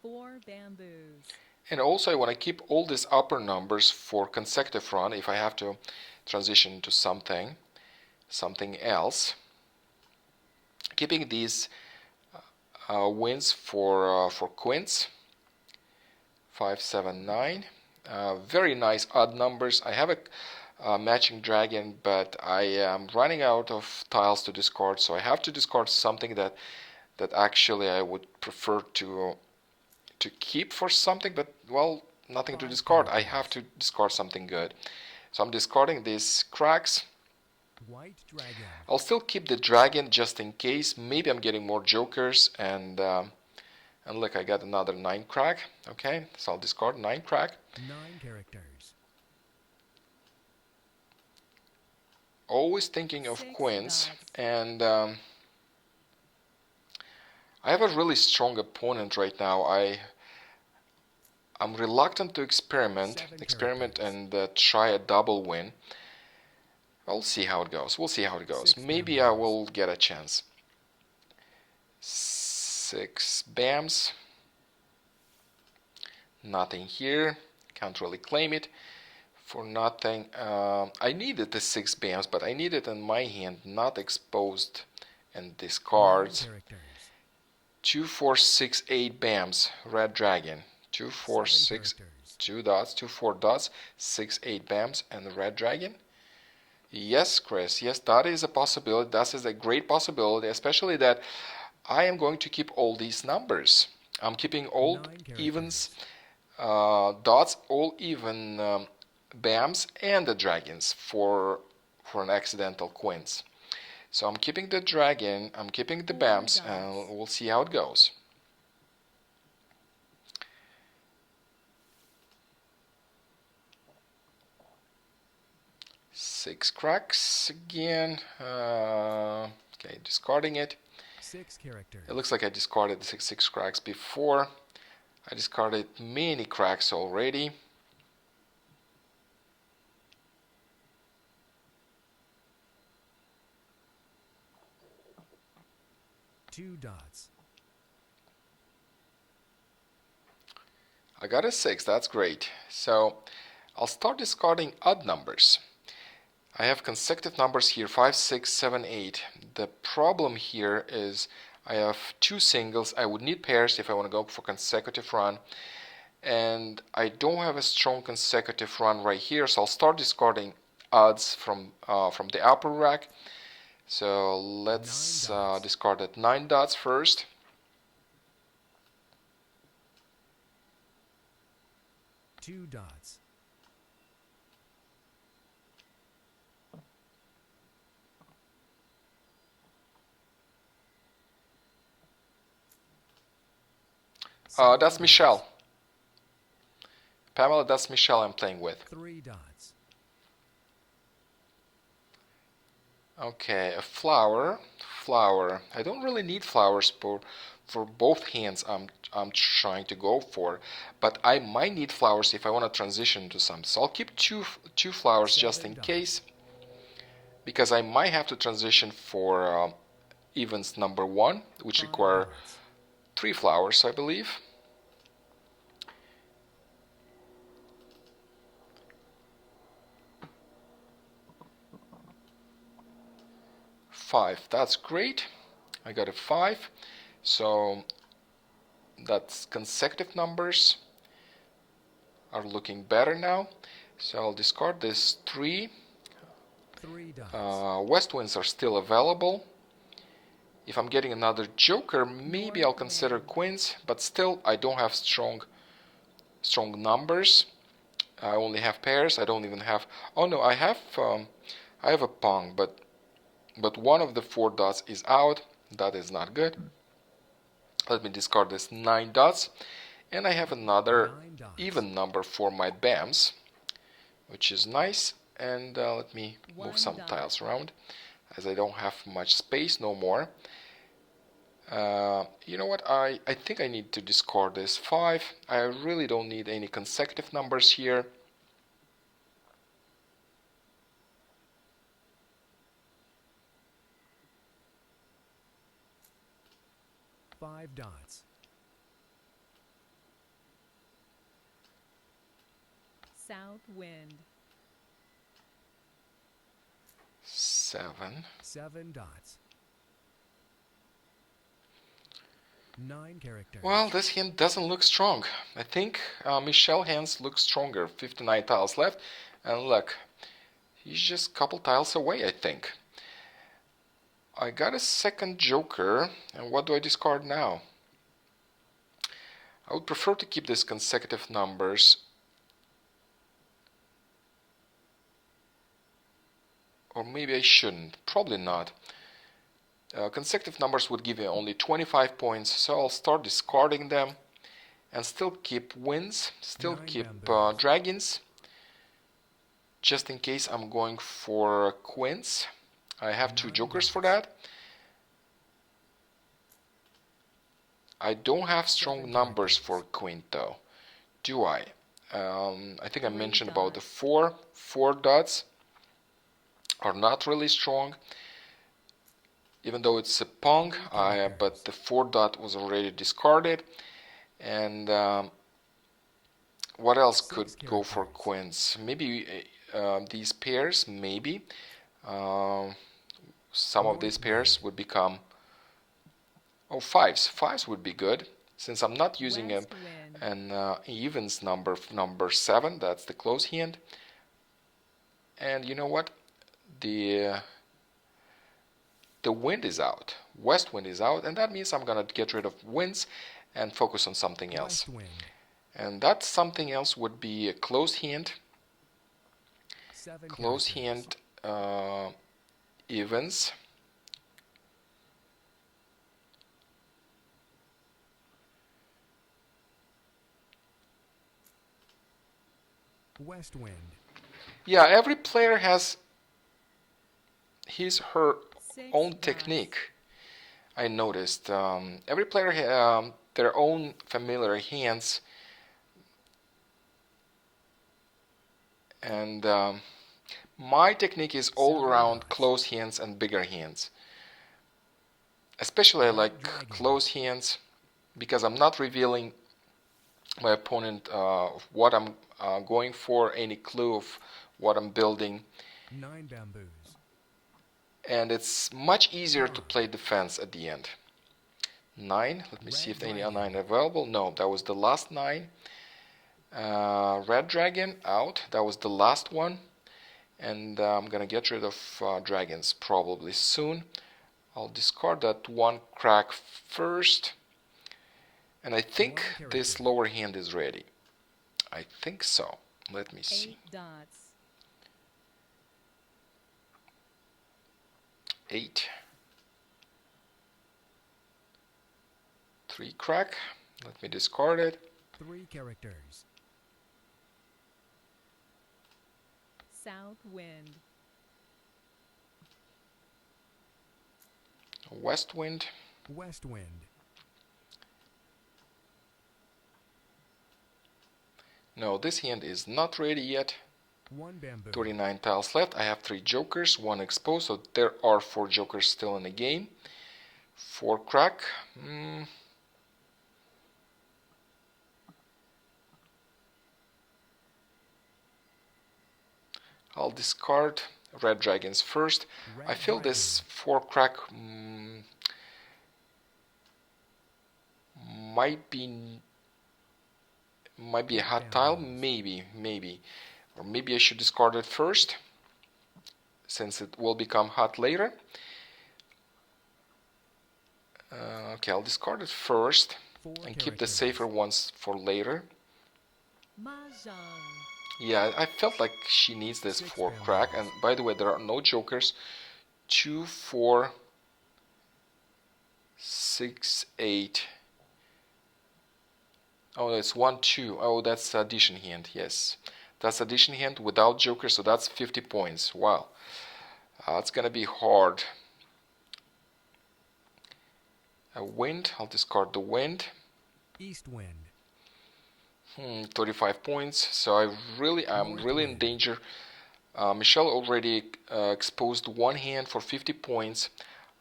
4 bamboos. And also I want to keep all these upper numbers for consecutive run if I have to transition to something else. Keeping these wins for queens. 5, 7, 9. Very nice odd numbers. I have a matching dragon, but I am running out of tiles to discard, so I have to discard something that actually I would prefer to keep for something, but well, nothing to discard. I have to discard something good. So I'm discarding these cracks. White dragon. I'll still keep the dragon just in case. Maybe I'm getting more jokers, and look, I got another 9 crack. Okay, so I'll discard 9 crack. 9 characters. Always thinking of 6 queens, dots. and I have a really strong opponent right now. I'm reluctant to experiment 7 characters. and try a double win. I'll see how it goes. We'll see how it goes. 6 Maybe I bamboos. will get a chance. 6 bams. Nothing here. Can't really claim it for nothing. I needed the 6 bams, but I need it in my hand, not exposed and discards. 9 characters. 2, 4, 6, 8 bams. Red dragon. 2, 4, 7 6, characters. 2 dots, 2, 4 dots, 6, 8 bams, and the red dragon. Yes, Chris. Yes, that is a possibility. That is a great possibility, especially that I am going to keep all these numbers. I'm keeping all 9 characters. evens, dots, all even bams, and the dragons for an accidental quints. So I'm keeping the dragon, I'm keeping the 4 bams, dots. and we'll see how it goes. Six cracks again. Okay, discarding it. 6 characters. It looks like I discarded the six cracks before. I discarded many cracks already. Two dots. I got a 6, that's great. So I'll start discarding odd numbers. I have consecutive numbers here, 5, 6, 7, 8. The problem here is I have 2 singles. I would need pairs if I want to go for consecutive run. And I don't have a strong consecutive run right here, so I'll start discarding odds from the upper rack. So let's discard that 9 dots first. Two dots. That's Michelle. Pamela, that's Michelle I'm playing with. 3 dots. Okay, a flower. Flower. I don't really need flowers for both hands I'm trying to go for, but I might need flowers if I want to transition to some. So I'll keep two flowers just in 7 case, because I might have to transition for events number 1, which 5 require dots. 3 flowers, I believe. Five. That's great. I got a 5. So that's consecutive numbers are looking better now. So I'll discard this 3. 3 dots. West winds are still available. If I'm getting another joker, maybe I'll North consider wind. queens, but still I don't have strong numbers. I only have pairs. I don't even have. Oh no, I have a pong, but one of the 4 dots is out. That is not good. Let me discard this 9 dots, and I have another 9 dots. even number for my bams, which is nice. And let me move 1 some dot. tiles around, as I don't have much space no more. You know what? I think I need to discard this 5. I really don't need any consecutive numbers here. Five dots. South wind. 7. 7 dots. 9 characters. Well, this hand doesn't look strong. I think Michelle hands look stronger. 59 tiles left, and look, he's just a couple tiles away, I think. I got a second joker, and what do I discard now? I would prefer to keep these consecutive numbers. Or maybe I shouldn't. Probably not. Consecutive numbers would give you only 25 points, so I'll start discarding them and still keep wins, still 9 keep bamboos. dragons, just in case I'm going for queens. I have 2 9 jokers for dots. that. I don't have strong 7 numbers for characters. queen though, do I? I think I 3 mentioned about the dots. 4 dots are not really strong. even though it's a pong, characters. but the 4 dot was already discarded. And what else could Six go for characters. queens? Maybe these pairs, maybe. Some of these North pairs wind. would become, oh, fives. Fives would be good, since I'm not using West wind. an evens number 7. That's the close hand. And you know what? The wind is out. West wind is out, and that means I'm gonna get rid of winds and focus on something else. West wind. And that something else would be a close hand. 7 Close characters. hand evens. West wind. Yeah, every player has his her 6 own dots. technique. I noticed every player their own familiar hands, and my technique is all 7 around dots. close hands and bigger hands. Especially I Red like dragon. close hands because I'm not revealing my opponent what I'm going for, any clue of what I'm building, 9 bamboos. and it's much easier to play defense at the end. 9. Let me see if any are 9 available. No, that was the last 9. Red dragon out. That was the last one, and I'm gonna get rid of dragons probably soon. I'll discard that one crack first, and I think One this character. lower hand is ready. I think so. Let me 8 see. dots. 8. 3 crack. Let me discard it. 3 characters. South wind. West wind. West wind. No, this hand is not ready yet. 1 bamboo. 39 tiles left. I have 3 jokers, 1 exposed, so there are 4 jokers still in the game. 4 crack. I'll discard red dragons first. Red I feel dragon. this 4 crack might be a hot tile. Maybe, or maybe I should discard it first, since it will become hot later. Okay, I'll discard it first 4 and keep the characters. safer ones for later. Mah Jongg. Yeah, I felt like she needs this 6 4 bamboos. crack. And by the way, there are no jokers. 2, 4, 6, 8. Oh, it's 1, 2. Oh, that's addition hand. Yes, that's addition hand without joker, so that's 50 points. Wow, it's gonna be hard. A wind. I'll discard the wind. East wind. 35 points. So I'm North really in wind. danger. Michelle already exposed one hand for 50 points.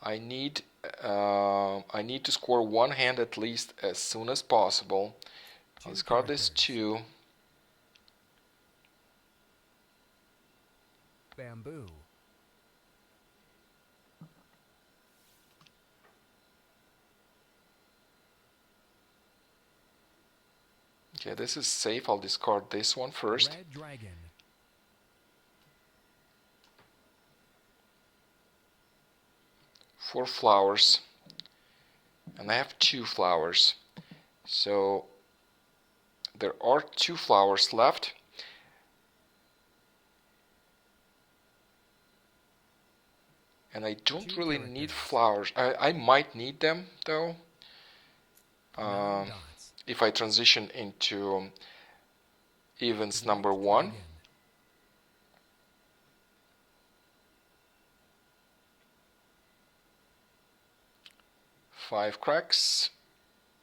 I need to score one hand at least as soon as possible. I'll 2 discard this characters. 2. Bamboo. Okay, this is safe. I'll discard this one first. Red dragon. 4 flowers, and I have 2 flowers, so there are 2 flowers left. And I don't 2 really need characters. flowers. I might need them though, 9 dots. if I transition into events White number 1. dragon. 5 cracks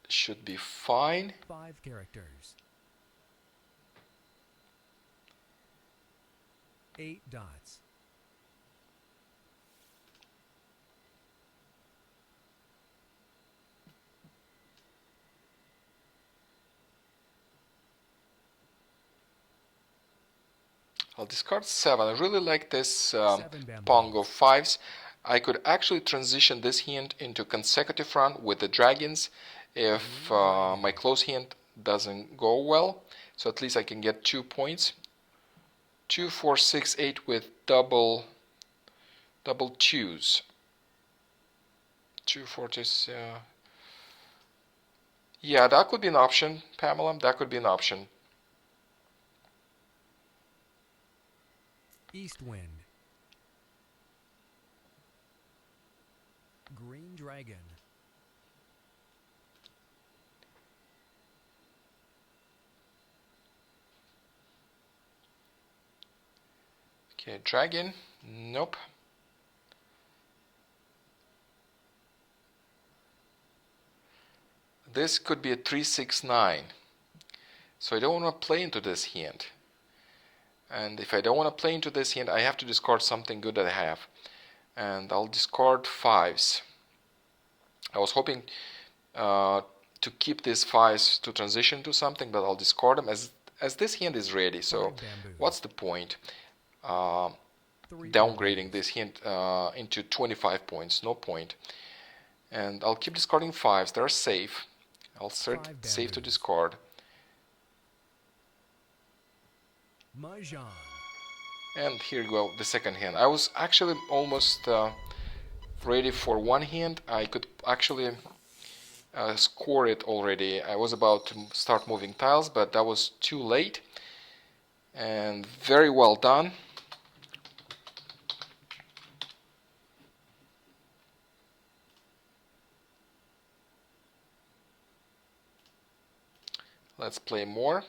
should be fine. 5 characters. 8 dots. I'll discard 7. I really like this 7 bamboos. Pong of 5s. I could actually transition this hand into consecutive run with the dragons if my close hand doesn't go well. So at least I can get 2 points. 2, 4, 6, 8 with double twos. 2, 4, 2, yeah, that could be an option, Pamela. That could be an option. East wind. Green dragon. Okay, dragon. Nope. This could be a 3, 6, 9. So I don't want to play into this hand. And if I don't want to play into this hand, I have to discard something good that I have. And I'll discard 5s. I was hoping to keep these 5s to transition to something, but I'll discard them as this hand is ready. So what's the point? Downgrading this hand into 25 points. No point. And I'll keep discarding 5s. They're safe. I'll set safe to discard. Mah Jongg. And here you go, the second hand. I was actually almost ready for one hand. I could actually score it already. I was about to start moving tiles, but that was too late. And very well done. Let's play more.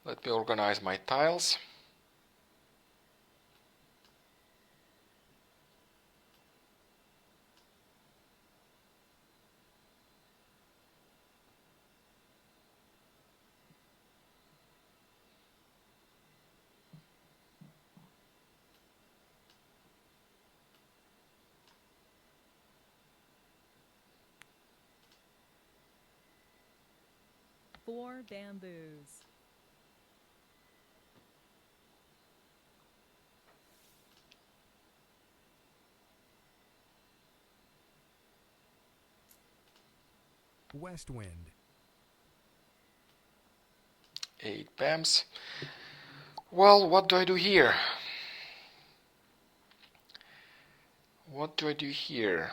Let me organize my tiles. Four bamboos. West wind. 8 BAMs. Well, what do I do here? What do I do here?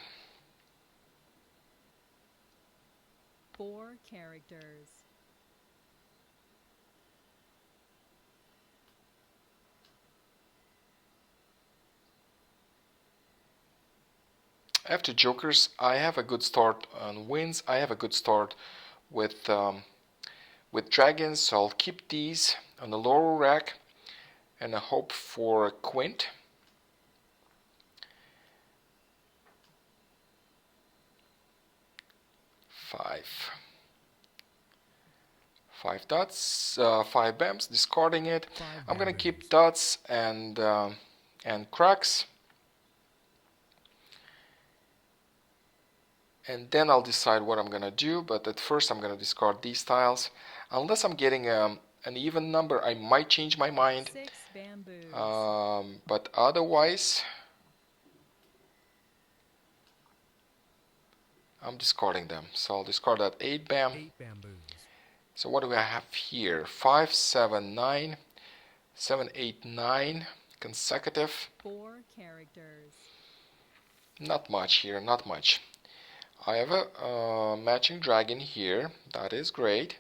4 characters. After jokers, I have a good start on wins. I have a good start with dragons, so I'll keep these on the lower rack and I hope for a quint. Five dots, 5 BAMs, discarding it. I'm gonna keep dots and cracks. And then I'll decide what I'm gonna do, but at first I'm gonna discard these tiles. Unless I'm getting an even number, I might change my mind. 6 bamboos. But otherwise, I'm discarding them. So I'll discard that 8 BAM. 8 bamboos. So what do I have here? 5, 7, 9, 7, 8, 9 consecutive. 4 characters. Not much here, not much. I have a matching dragon here. That is great.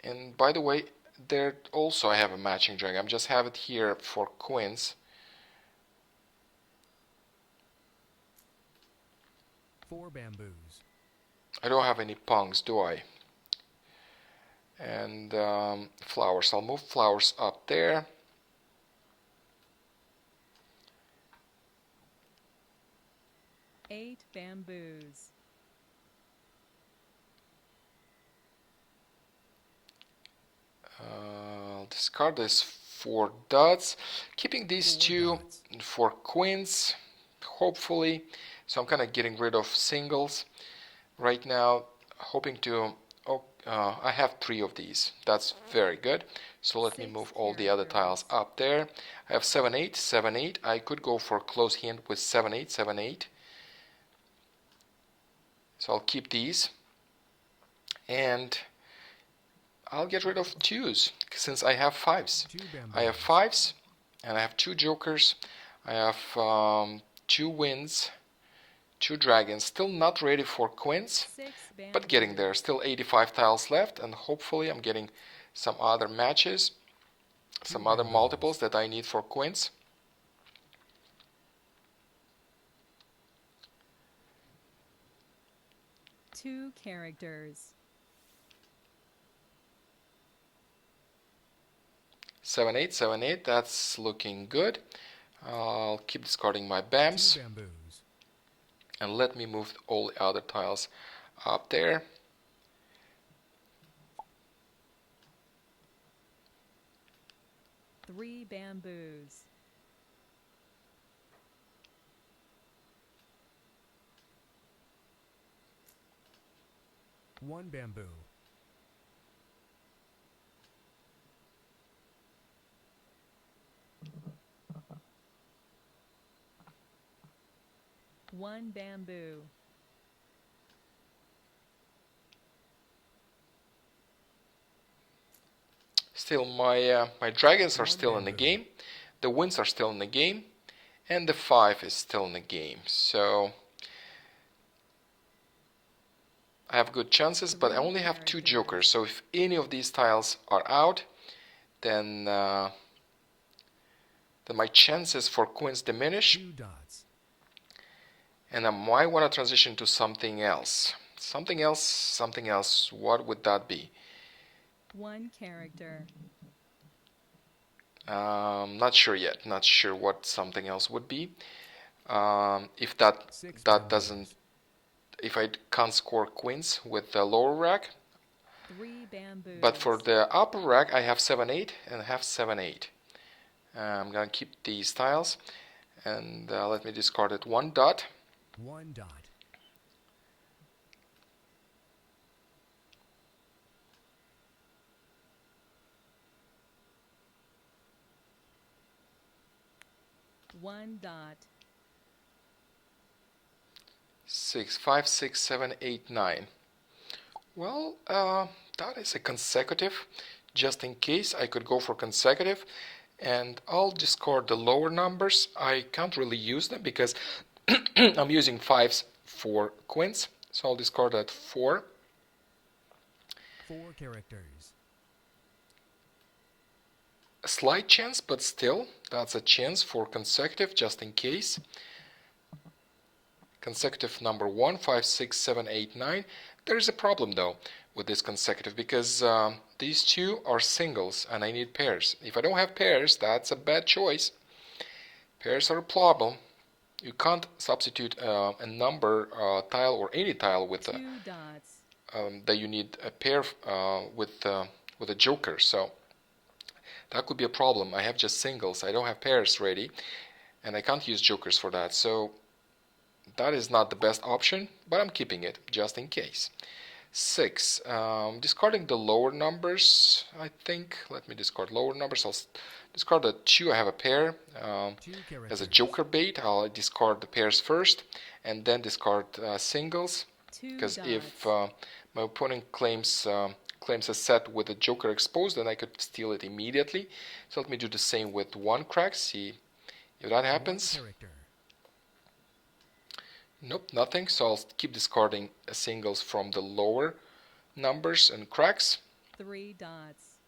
And by the way, there also I have a matching drag. I'm just have it here for queens. 4 bamboos. I don't have any punks, do I? And flowers. I'll move flowers up there. Eight bamboos. I'll discard this 4 dots, keeping these 4 two dots. for queens, hopefully. So I'm kind of getting rid of singles right now, hoping to. Oh, I have 3 of these. That's very good. So let me 6 move all the other tiles characters. up there. I have 7 8 7 8. I could go for a close hand with 7 8 7 8. So I'll keep these, and I'll get rid of 2s since I have 5s. 2 bamboos. I have 5s, and I have 2 jokers. I have 2 winds, 2 dragons. Still not ready for queens, 6 but getting bamboos. there. Still 85 tiles left, and hopefully I'm getting some other matches, some other bamboos. multiples that I need for queens. Two characters. 7 8 7 8. That's looking good. I'll keep discarding my 2 BAMs, bamboos. and let me move all the other tiles up there. Three bamboos. One bamboo. One bamboo. Still, my dragons are 1 still in the bamboo. game, the winds are still in the game, and the 5 is still in the game. So I have good chances, but I 3 only have 2 characters. jokers. So if any of these tiles are out, then my chances for queens diminish, 2 dots. and I might want to transition to something else. Something else, something else. What would that be? One character. Not sure yet. Not sure what something else would be. If 6 that bamboos. doesn't, if I can't score queens with the lower rack, Three bamboos. but for the upper rack I have 7 8 and I have 7 8. I'm gonna keep these tiles, and let me discard it 1 dot. 1 dot. One dot. 6 5 6 7 8 9. Well, that is a consecutive. Just in case, I could go for consecutive, and I'll discard the lower numbers. I can't really use them because I'm using 5s for queens, so I'll discard that 4. 4 characters. A slight chance, but still, that's a chance for consecutive, just in case. Consecutive number 1, 5, 6, 7, 8, 9. There's a problem though with this consecutive, because these two are singles and I need pairs. If I don't have pairs, that's a bad choice. Pairs are a problem. You can't substitute a number tile or any tile with 2 dots. that you need a pair with a joker. So that could be a problem. I have just singles. I don't have pairs ready, and I can't use jokers for that. So that is not the best option, but I'm keeping it just in case. 6. Discarding the lower numbers, I think. Let me discard lower numbers. I'll discard the 2. I have a pair. 2 characters. As a joker bait, I'll discard the pairs first and then discard singles. 2 Because dots. if my opponent claims a set with a joker exposed, then I could steal it immediately. So let me do the same with 1 crack. See if that 1 happens. character. Nope, nothing. So I'll keep discarding singles from the lower numbers and cracks. 3 dots.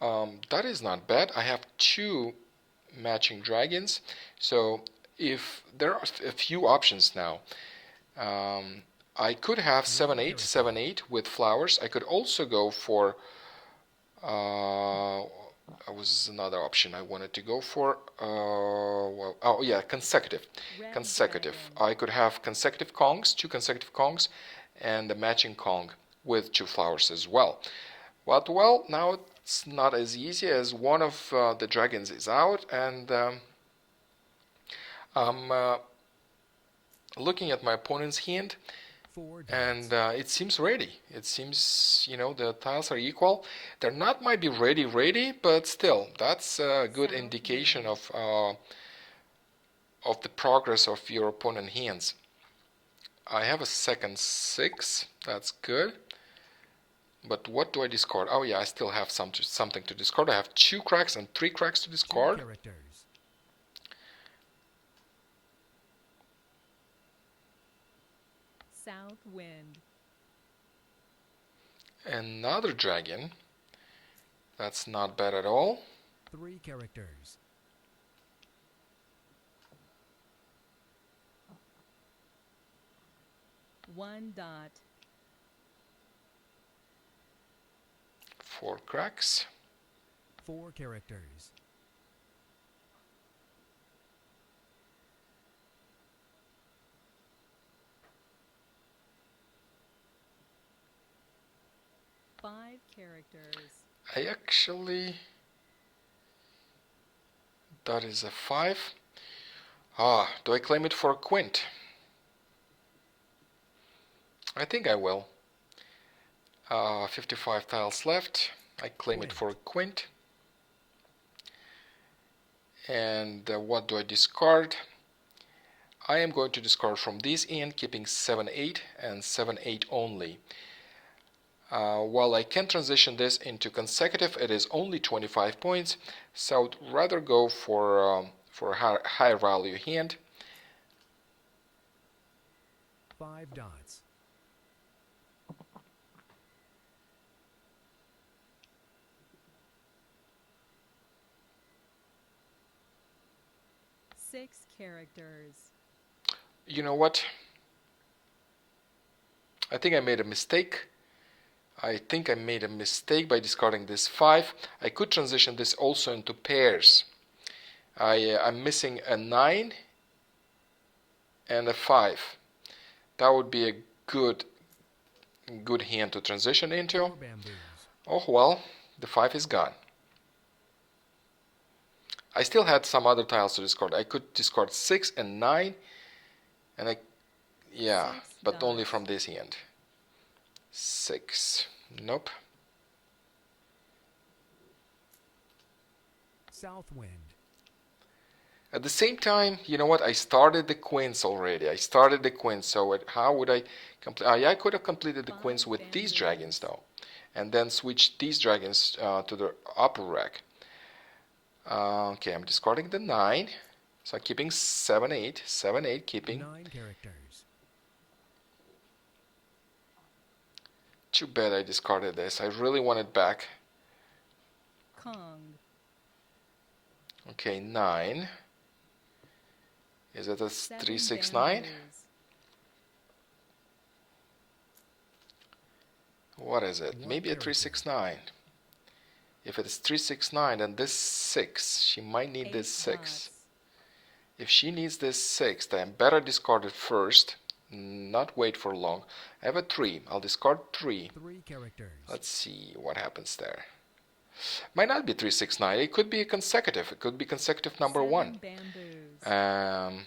That is not bad. I have two matching dragons, so if there are a few options now, I could have 7-8, 7-8 with flowers. I could also go for was another option I wanted to go for. Well, oh yeah, consecutive. Red Consecutive. dragon. I could have consecutive Kongs, two consecutive Kongs, and a matching Kong with two flowers as well. But well, now it's not as easy as one of the dragons is out, and I'm looking at my opponent's hand, 4 dots. and it seems ready. It seems, the tiles are equal. They're not might be ready, but still, that's a good South indication wind. of the progress of your opponent's hands. I have a second 6. That's good. But what do I discard? Oh yeah, I still have something to discard. I have 2 cracks and 3 cracks to 2 discard. characters. South wind. Another dragon. That's not bad at all. 3 characters. One dot. 4 cracks. 4 characters. Five characters. I actually... That is a 5. Do I claim it for a quint? I think I will. 55 tiles left. I claim it for a quint. And what do I discard? I am going to discard from this end, keeping 7-8 and 7-8 only. While I can transition this into consecutive, it is only 25 points, so I would rather go for a higher value hand. 5 dots. Six characters. You know what? I think I made a mistake. I think I made a mistake by discarding this 5. I could transition this also into pairs. I'm missing a 9 and a 5. That would be a good hand to transition into. 4 bamboos. Oh well, the 5 is gone. I still had some other tiles to discard. I could discard 6 and 9, and Six but only dots. from this hand. 6. Nope. South wind. At the same time, you know what? I started the quints already. So how would I complete? I could have completed the quints with these dragons though, and then switch these dragons to the upper rack. Okay, I'm discarding the 9, so I'm keeping 7-8. 7-8, keeping. 9 characters. Too bad I discarded this. I really want it back. Kong. Okay, 9. Is it a 7 3-6-9? bamboos. What is it? One Maybe a character. 3-6-9. If it's 3-6-9, then this 6. She might need 8 this 6. dots. If she needs this 6, then better discard it first. Not wait for long. I have a 3. I'll discard 3. 3 characters. Let's see what happens there. Might not be 3-6-9. It could be consecutive. It could be consecutive number 7 1. bamboos.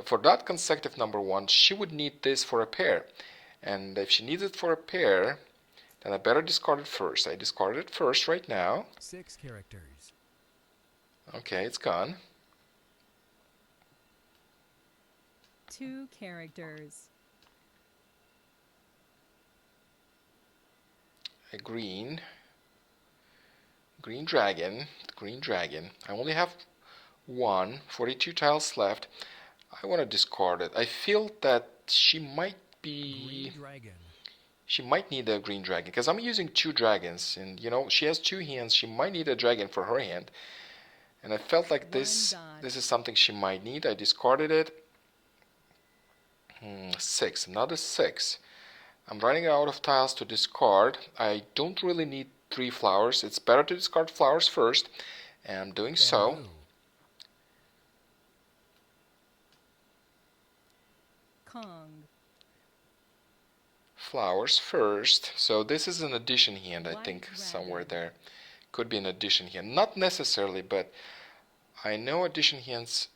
For that consecutive number 1, she would need this for a pair. And if she needs it for a pair, then I better discard it first. I discarded it first right now. 6 characters. Okay, it's gone. 2 characters. A green dragon. I only have 42 tiles left. I want to discard it. I feel that she might be... Green dragon. she might need a green dragon because I'm using two dragons, and you know she has two hands. She might need a dragon for her hand, and I felt like this is something she might need. I discarded it. 6, another 6. I'm running out of tiles to discard. I don't really need 3 flowers. It's better to discard flowers first, and I'm doing so. Bamboo. Kong. Flowers first. So this is an addition hand, I White think, dragon. somewhere there. Could be an addition hand. Not necessarily, but I know addition hands.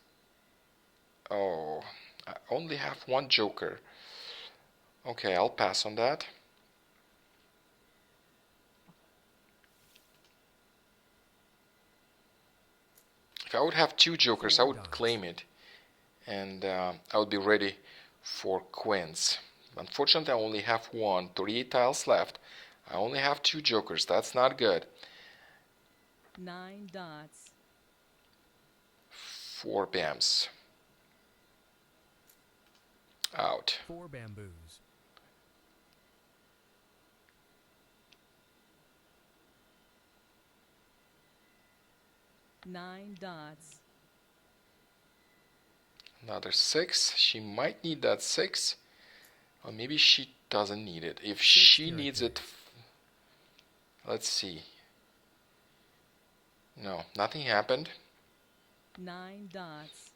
Oh, I only have one joker. Okay, I'll pass on that. If I would have 2 jokers, I 4 would dots. claim it, and I would be ready for queens. Unfortunately, I only have 1, 38 tiles left. I only have 2 jokers. That's not good. 9 dots. 4 bams. Out. 4 bamboos. Nine dots. Another 6. She might need that 6. Or maybe she doesn't need it. If 6 she needs it, characters. let's see. No, nothing happened. 9 dots.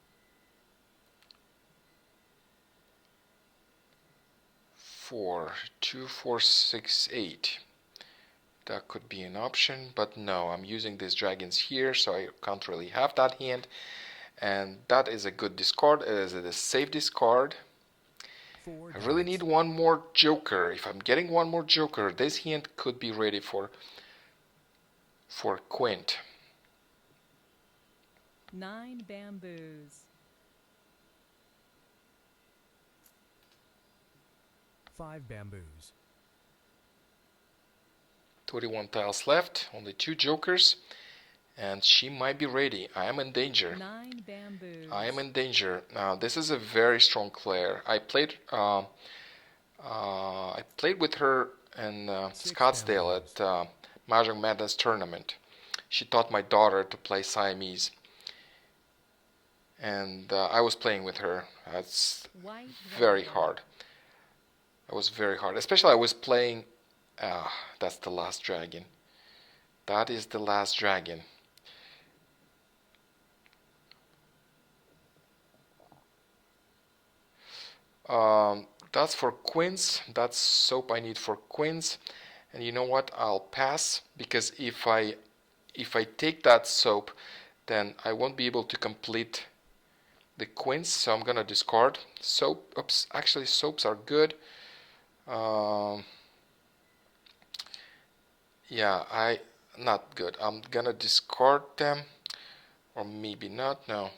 4, 2, 4, 6, 8. That could be an option, but no, I'm using these dragons here, so I can't really have that hand. And that is a good discard. It is a safe discard. 4 I really dots. need one more joker. If I'm getting one more joker, this hand could be ready for quint. 9 bamboos. 5 bamboos. 21 tiles left, only 2 jokers, and she might be ready. I am in danger. 9 bamboos. I am in danger. This is a very strong player. I played with her in 6 Scottsdale bamboos. at Mah Jongg Madness tournament. She taught my daughter to play Siamese, and I was playing with her. That's White very dragon. hard. It was very hard. Especially I was playing. That's the last dragon. That is the last dragon. That's for queens. That's soap I need for queens. And you know what? I'll pass because if I take that soap, then I won't be able to complete the queens. So I'm gonna discard soap. Oops, actually soaps are good. Yeah, not good. I'm gonna discard them, or maybe not. No.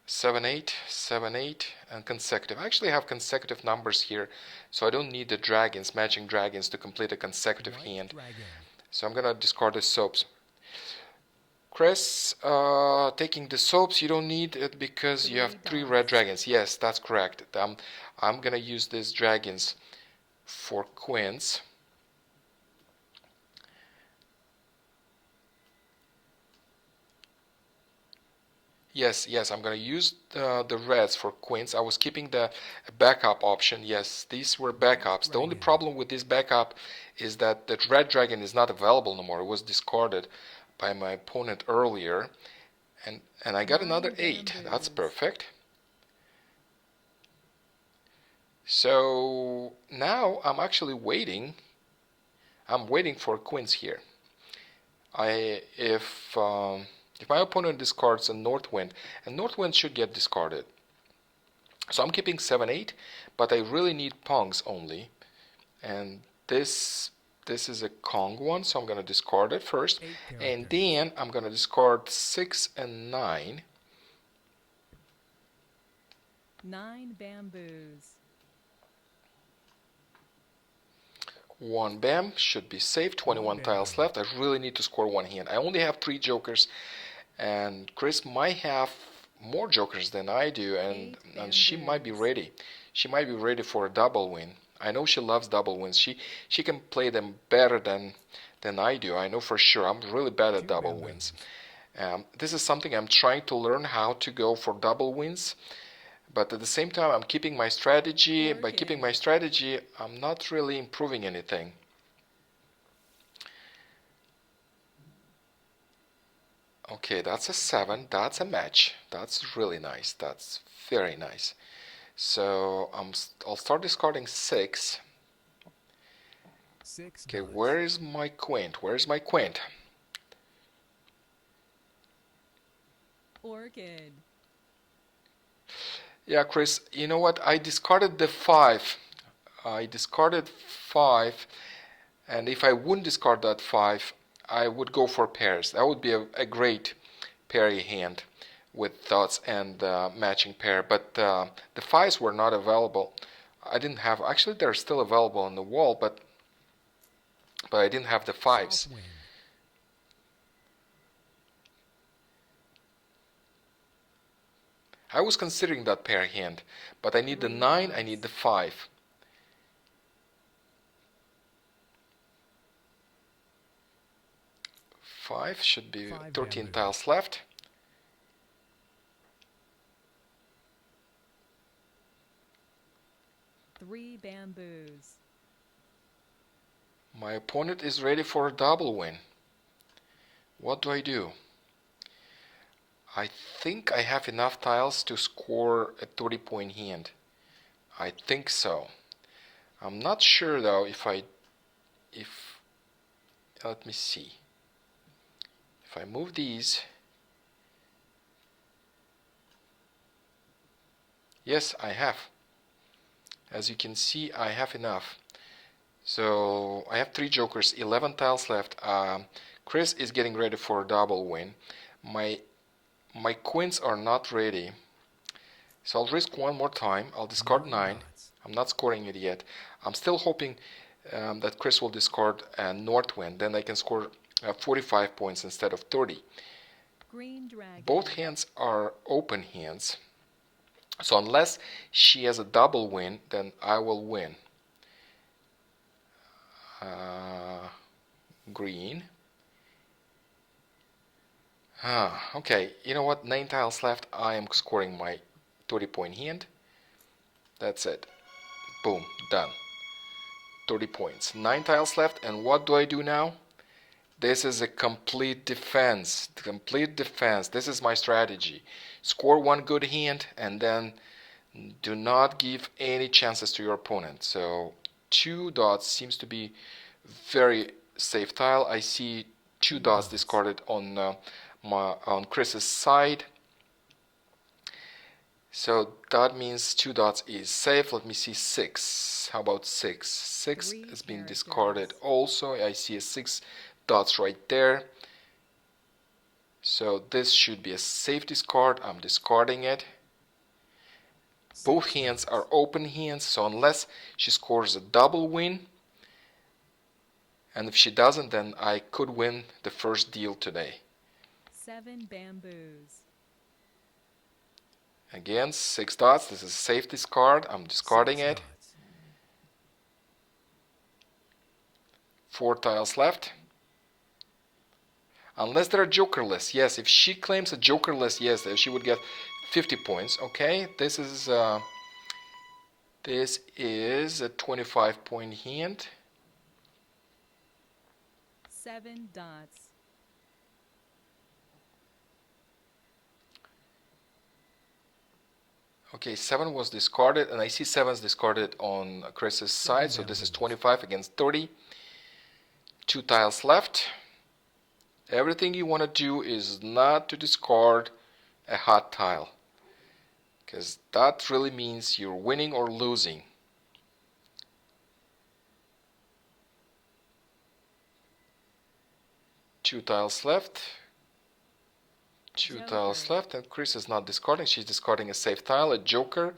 7, 8, 7, 8, and consecutive. I actually have consecutive numbers here, so I don't need the dragons, matching dragons, to complete a consecutive White hand. dragon. So I'm gonna discard the soaps. Chris, taking the soaps, you don't need it because you have 3 red dragons. Yes, that's correct. I'm gonna use these dragons for queens. Yes, I'm going to use the reds for queens. I was keeping the backup option. Yes, these were backups. The only Dragon. problem with this backup is that the red dragon is not available no more. It was discarded by my opponent earlier. And I got another 8. That's perfect. So now I'm actually waiting. I'm waiting for queens here. If my opponent discards a north wind, and north wind should get discarded. So I'm keeping 7, 8, but I really need pongs only. And this is a Kong one, so I'm going to discard it first. 8 And characters. then I'm going to discard 6 and 9. 9 bamboos. 1 bam, should be safe. 21 tiles left. I really need to score 1 hand. I only have 3 jokers, and Chris might have more jokers than I do, and she might be ready. She might be ready for a double win. I know she loves double wins. She can play them better than I do. I know for sure. I'm really bad at Two double bamboos. wins. This is something I'm trying to learn how to go for double wins. But at the same time, I'm keeping my strategy. By keeping my strategy, I'm not really improving anything. Okay, that's a 7. That's a match. That's really nice. That's very nice. So I'll start discarding 6. 6 Okay, dots. where is my quint? Where is my quint? Orchid. Yeah, Chris, you know what? I discarded the 5. I discarded 5, and if I wouldn't discard that 5, I would go for pairs. That would be a great pairy hand with dots and matching pair, but the 5s were not available. I didn't have, actually they're still available on the wall, but I didn't have the 5s. South wind. I was considering that pair hand, but I need the 9, I need the 5. Five should be 5 13 bamboos. tiles left. Three bamboos. My opponent is ready for a double win. What do I do? I think I have enough tiles to score a 30-point hand. I think so. I'm not sure though if let me see. If I move these, yes, I have. As you can see, I have enough. So I have 3 jokers, 11 tiles left. Chris is getting ready for a double win. My queens are not ready. So I'll risk one more time. I'll discard 9. Dots. I'm not scoring it yet. I'm still hoping that Chris will discard a north wind. Then I can score 45 points instead of 30. Green dragon. Both hands are open hands. So unless she has a double win, then I will win. Green. Okay, you know what? 9 tiles left. I am scoring my 30-point hand. That's it. Boom, done. 30 points. 9 tiles left, and what do I do now? This is a complete defense. Complete defense. This is my strategy. Score one good hand, and then do not give any chances to your opponent. So 2 dots seems to be very safe tile. I see 2 dots discarded on Chris's side. So that means 2 dots is safe. Let me see 6. How about 6? 6 has been discarded also. I see a 6 dots right there. So this should be a safe discard. I'm discarding it. Both hands are open hands, so unless she scores a double win, and if she doesn't, then I could win the first deal today. 7 bamboos. Again, 6 dots. This is a safe discard. I'm discarding 6 it. dots. 4 tiles left. Unless they're jokerless. Yes, if she claims a jokerless, yes, she would get 50 points. Okay, this is a 25-point hand. 7 dots. Okay, 7 was discarded, and I see 7's discarded on Chris's side, so this is 25 against 30. 2 tiles left. Everything you want to do is not to discard a hot tile, because that really means you're winning or losing. Two tiles left. Two tiles left, and Chris is not discarding. She's discarding a safe tile, a joker.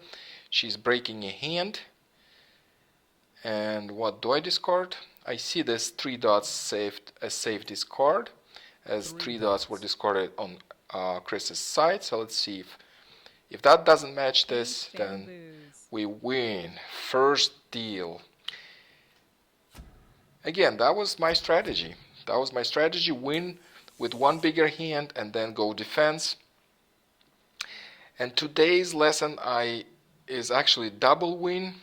She's breaking a hand. And what do I discard? I see this 3 dots saved a safe discard, as 3 dots were discarded on Chris's side. So let's see if that doesn't match this, then we win. First deal. Again, that was my strategy. That was my strategy. Win with one bigger hand and then go defense. And today's lesson is actually double win.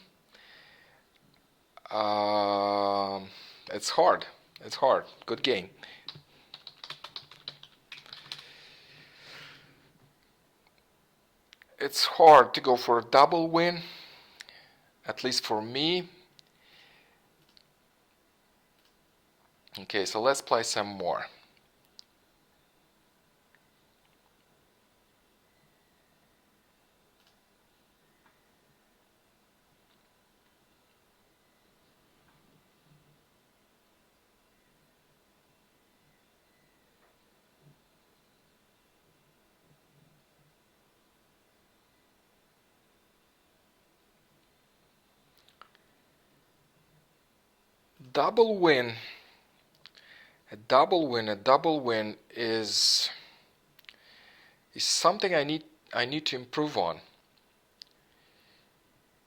It's hard. It's hard. Good game. It's hard to go for a double win, at least for me. Okay, so let's play some more. Double win. A double win is something I need to improve on.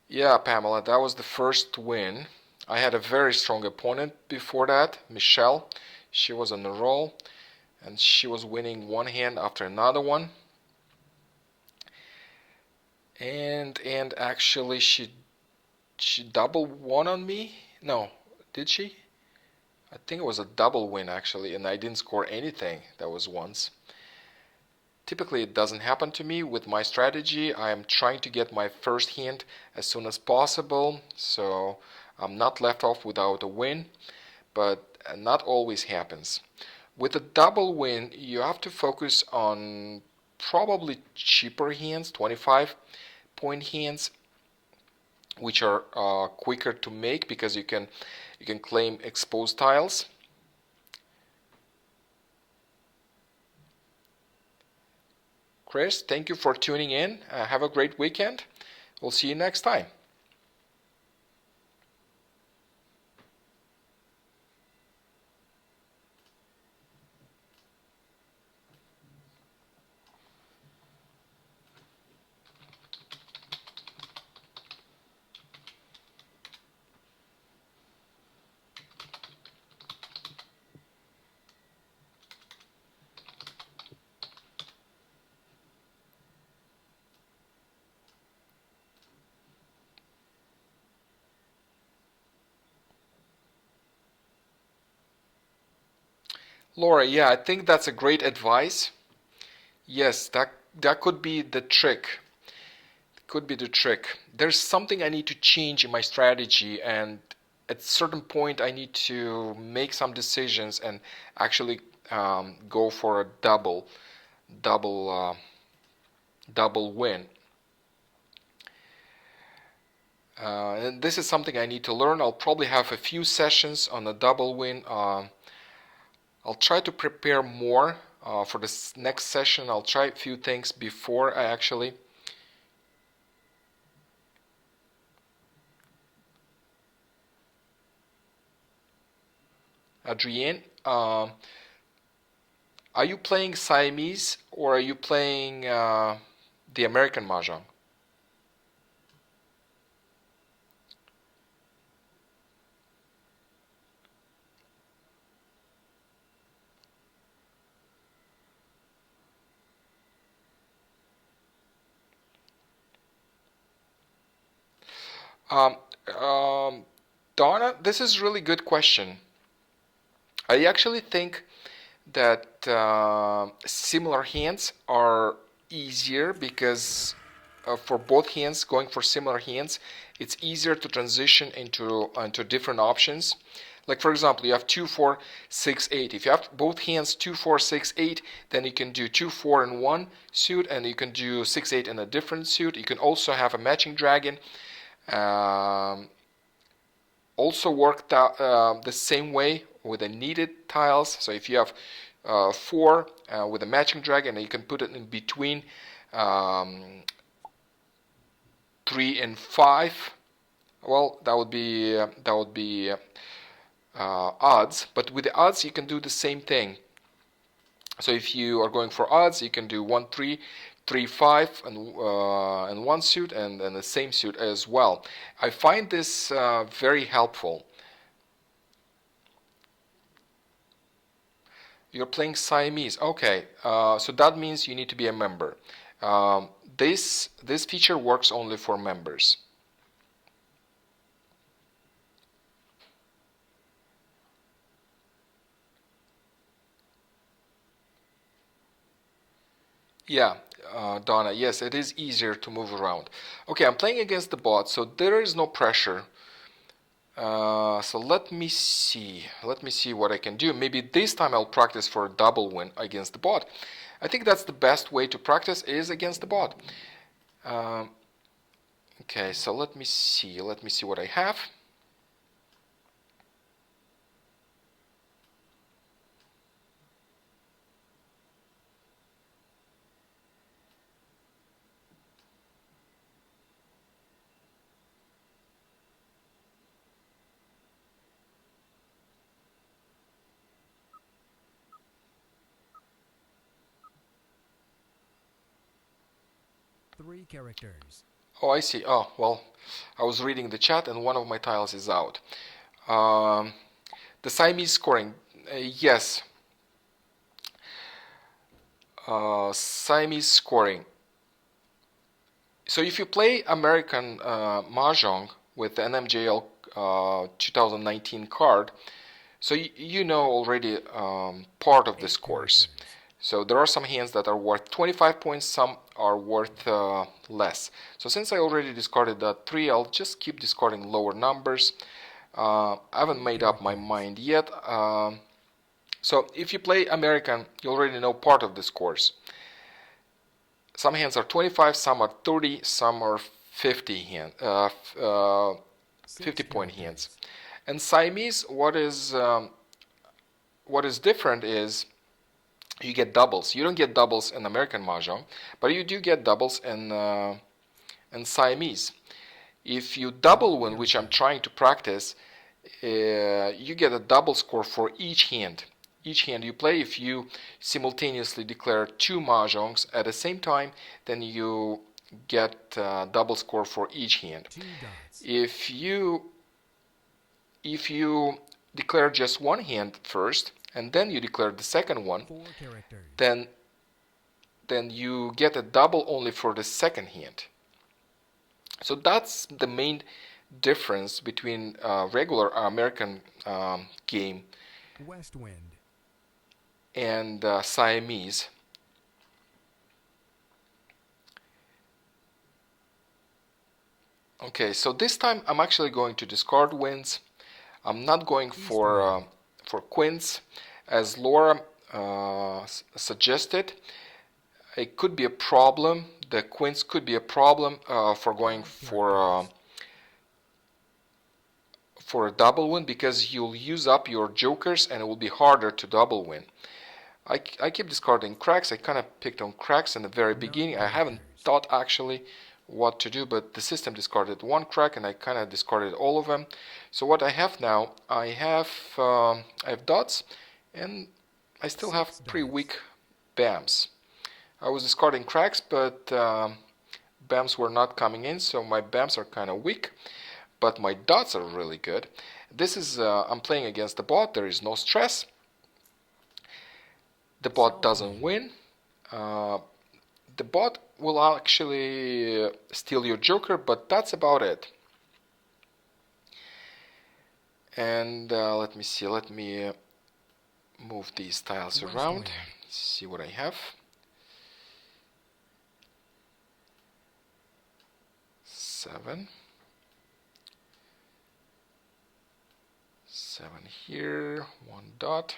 Yeah, Pamela, that was the first win. I had a very strong opponent before that, Michelle. She was on a roll, and she was winning one hand after another one. And actually, she double won on me. No, did she? I think it was a double win actually, and I didn't score anything. That was once. Typically, it doesn't happen to me with my strategy. I am trying to get my first hand as soon as possible, so I'm not left off without a win, but not always happens. With a double win, you have to focus on probably cheaper hands, 25-point hands, which are quicker to make because you can claim exposed tiles. Chris, thank you for tuning in. Have a great weekend. We'll see you next time. Laura, yeah, I think that's a great advice. Yes, that could be the trick. Could be the trick. There's something I need to change in my strategy, and at a certain point I need to make some decisions and actually go for a double double win. And this is something I need to learn. I'll probably have a few sessions on a double win. I'll try to prepare more for this next session. I'll try a few things before I actually. Adrienne, are you playing Siamese or are you playing the American Mahjong? Um, um, Donna, this is a really good question. I actually think that similar hands are easier because for both hands, going for similar hands, it's easier to transition into different options. Like for example, you have 2, 4, 6, 8. If you have both hands 2, 4, 6, 8, then you can do 2, 4 in one suit, and you can do 6, 8 in a different suit. You can also have a matching dragon. Also work the same way with the kneaded tiles. So if you have 4 with a matching dragon, you can put it in between 3 and 5. Well, that would be odds, but with the odds you can do the same thing. So if you are going for odds, you can do 1, 3, 3, 5 and one suit and the same suit as well. I find this very helpful. You're playing Siamese. Okay, so that means you need to be a member. Um, this feature works only for members. Yeah, Donna, yes, it is easier to move around. Okay, I'm playing against the bot, so there is no pressure. So let me see. Let me see what I can do. Maybe this time I'll practice for a double win against the bot. I think that's the best way to practice is against the bot. Um, okay, so let me see. Let me see what I have. Three characters. Oh, I see. Oh, well, I was reading the chat and one of my tiles is out. Um, the Siamese scoring. Yes, Siamese scoring. So if you play American Mahjong with the NMJL 2019 card, so you know already part of the Eight scores. characters. So there are some hands that are worth 25 points, some are worth less. So since I already discarded that 3, I'll just keep discarding lower numbers. I haven't made up my mind yet. So if you play American, you already know part of the scores. Some hands are 25, some are 30, some are 50 Six 50 point hands. characters. And Siamese, what is different is you get doubles. You don't get doubles in American Mahjong, but you do get doubles in Siamese. If you double win, which I'm trying to practice, you get a double score for each hand. Each hand you play, if you simultaneously declare 2 mahjongs at the same time, then you get double score for each hand. 2 dots. If you declare just one hand first, and then you declare the second one, 4 characters. then you get a double only for the second hand. So that's the main difference between regular American game West wind. and Siamese. Okay, so this time I'm actually going to discard winds. I'm not going for queens, as Laura suggested. It could be a problem. The queens could be a problem for going for a double win, because you'll use up your jokers and it will be harder to double win. I keep discarding cracks. I kind of picked on cracks in the very beginning. I haven't thought actually what to do, but the system discarded one crack and I kind of discarded all of them. So what I have now, I have dots, and I still have pretty weak BAMs. I was discarding cracks, but BAMs were not coming in, so my BAMs are kind of weak, but my dots are really good. This is I'm playing against the bot. There is no stress. The bot doesn't win. The bot will actually steal your joker, but that's about it. And let me see. Let me move these tiles around. See what I have. 7. 7 here. 1 dot.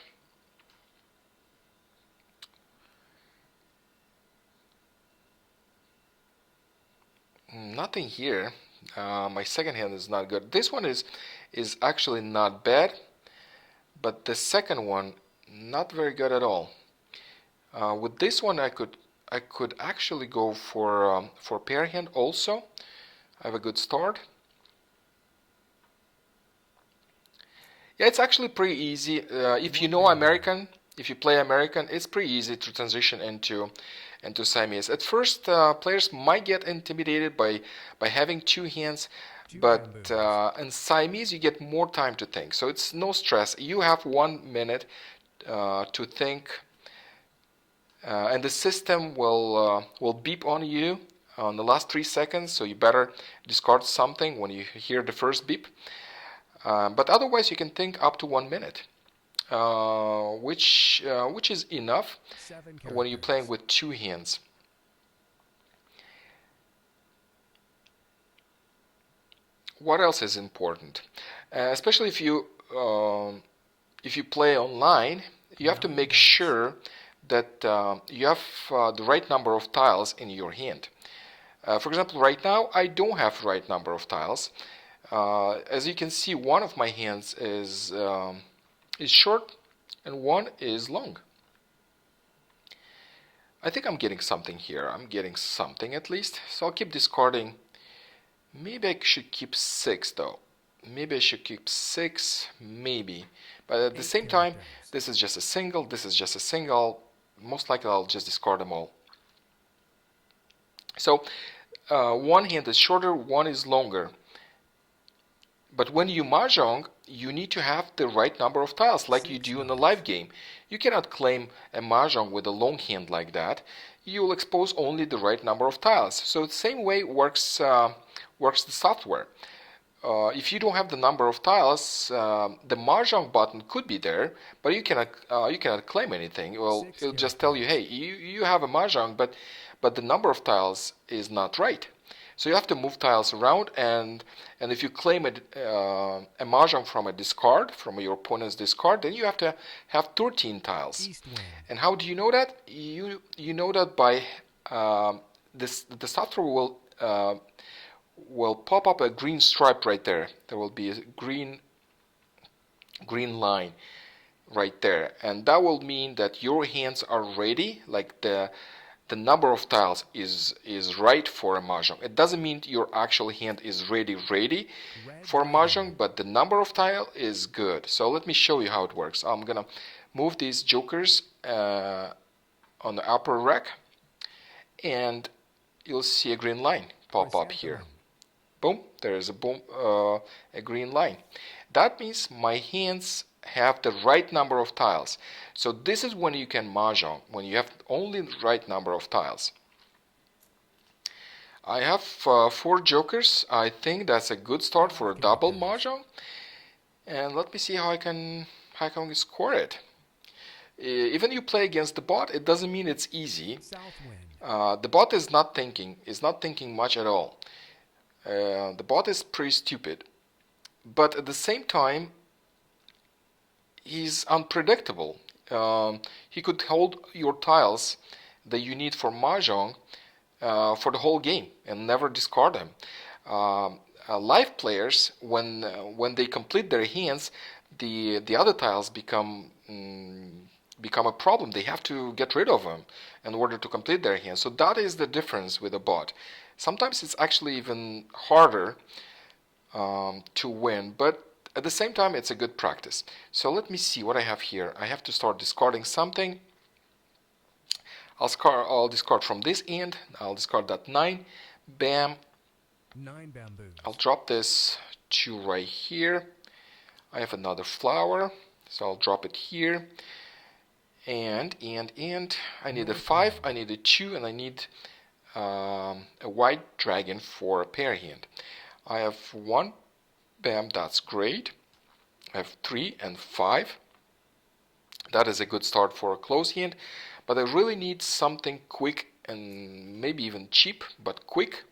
Nothing here. My second hand is not good. This one is actually not bad, but the second one not very good at all. With this one, I could actually go for pair hand also. I have a good start. Yeah, it's actually pretty easy. If you know American, if you play American, it's pretty easy to transition into Siamese. At first, players might get intimidated by having 2 hands, but in Siamese you get more time to think. So it's no stress. You have 1 minute to think, and the system will beep on you on the last 3 seconds, so you better discard something when you hear the first beep. But otherwise, you can think up to 1 minute, which is enough 7 when you're playing characters. with 2 hands. What else is important? Especially if you play online, you have to 9 make dots. sure that you have the right number of tiles in your hand. For example, right now I don't have the right number of tiles. As you can see, one of my hands is short and one is long. I think I'm getting something here. I'm getting something at least. So I'll keep discarding. Maybe I should keep 6 though. Maybe I should keep 6, maybe. But at the 8 same time, characters. this is just a single, this is just a single. Most likely I'll just discard them all. So one hand is shorter, one is longer. But when you mahjong, you need to have the right number of tiles, like you 6 do in a dots. live game. You cannot claim a mahjong with a long hand like that. You will expose only the right number of tiles. So the same way works the software. If you don't have the number of tiles, the mahjong button could be there, but you cannot claim anything. Well, 6 it'll just tell you, hey, you have a mahjong, but the number of tiles is not right. So you have to move tiles around, and if you claim a mahjong from a discard, from your opponent's discard, then you have to have 13 tiles. East wind. And how do you know that? You know that by the software will pop up a green stripe right there. There will be a green line right there, and that will mean that your hands are ready, like the number of tiles is right for a mahjong. It doesn't mean your actual hand is ready Red for dragon. mahjong, but the number of tile is good. So let me show you how it works. I'm gonna move these jokers on the upper rack, and you'll see a green line pop up Present here. one. Boom, there is a green line. That means my hands have the right number of tiles. So this is when you can mahjong, when you have only the right number of tiles. I have 4 jokers. I think that's a good start for a double Characters. mahjong. And let me see how I can score it. Even you play against the bot, it doesn't mean it's easy. South wind. The bot is not thinking much at all. The bot is pretty stupid, but at the same time, he's unpredictable. He could hold your tiles that you need for mahjong for the whole game and never discard them. Live players, when they complete their hands, the other tiles become a problem. They have to get rid of them in order to complete their hands. So that is the difference with a bot. Sometimes it's actually even harder to win, but at the same time, it's a good practice. So let me see what I have here. I have to start discarding something. I'll discard from this end. I'll discard that 9. Bam. 9 bamboos. I'll drop this 2 right here. I have another flower, so I'll drop it here. And I need a 5, I need a 2, and I need a white dragon for a pair hand. I have 1, bam, that's great. I have 3 and 5. That is a good start for a close hand, but I really need something quick and maybe even cheap, but quick.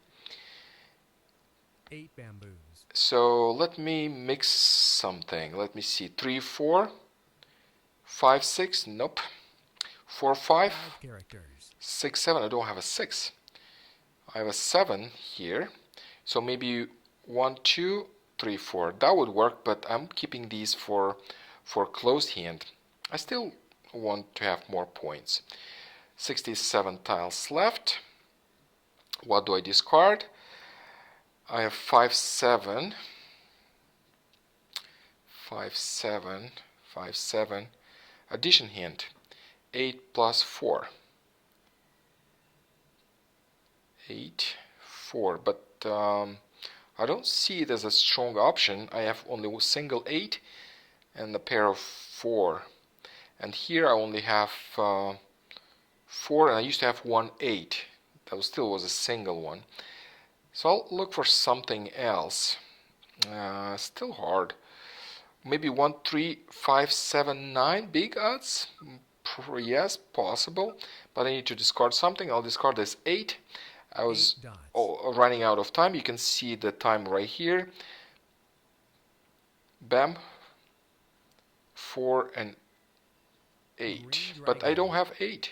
8 bamboos. So let me mix something. Let me see. 3, 4, 5, 6. Nope. 4, 5, 5 characters. 6, 7. I don't have a 6. I have a 7 here. So maybe 1, 2, 3, 4. That would work, but I'm keeping these for closed hand. I still want to have more points. 67 tiles left. What do I discard? I have 5, 7. 5, 7. 5, 7. Addition hand. 8 plus 4. 8, 4. But I don't see it as a strong option. I have only a single 8 and a pair of 4. and here I only have 4, and I used to have 1 8. That still was a single one. So I'll look for something else. Still hard. Maybe 1 3 5 7 9 big odds. Yes, possible, but I need to discard something. I'll discard this 8. I was 8 dots. running out of time. You can see the time right here. Bam. 4 and 8. Green But I dragon. don't have 8.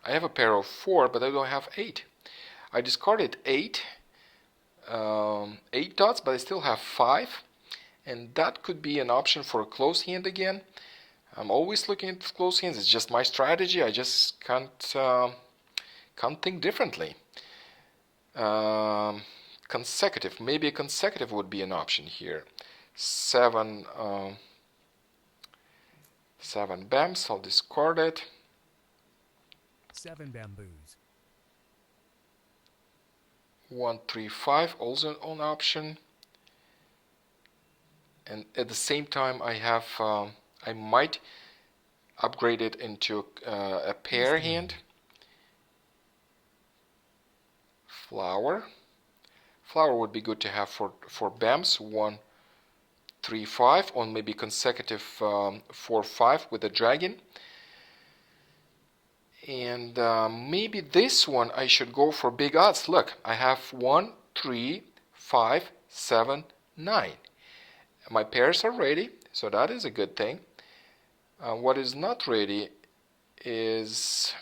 I have a pair of 4, but I don't have 8. I discarded 8. 8 dots, but I still have 5. And that could be an option for a close hand again. I'm always looking at close hands. It's just my strategy. I just can't think differently. Consecutive. Maybe a consecutive would be an option here. 7 bams. I'll discard it. 7 bamboos. 1 3 5. Also an option. And at the same time, I have I might upgrade it into a pair hand. Flower. Flower would be good to have for BAMs. 1 3 5, or maybe consecutive 4 5 with a dragon. And maybe this one I should go for big odds. Look, I have 1 3 5 7 9. My pairs are ready, so that is a good thing. What is not ready is,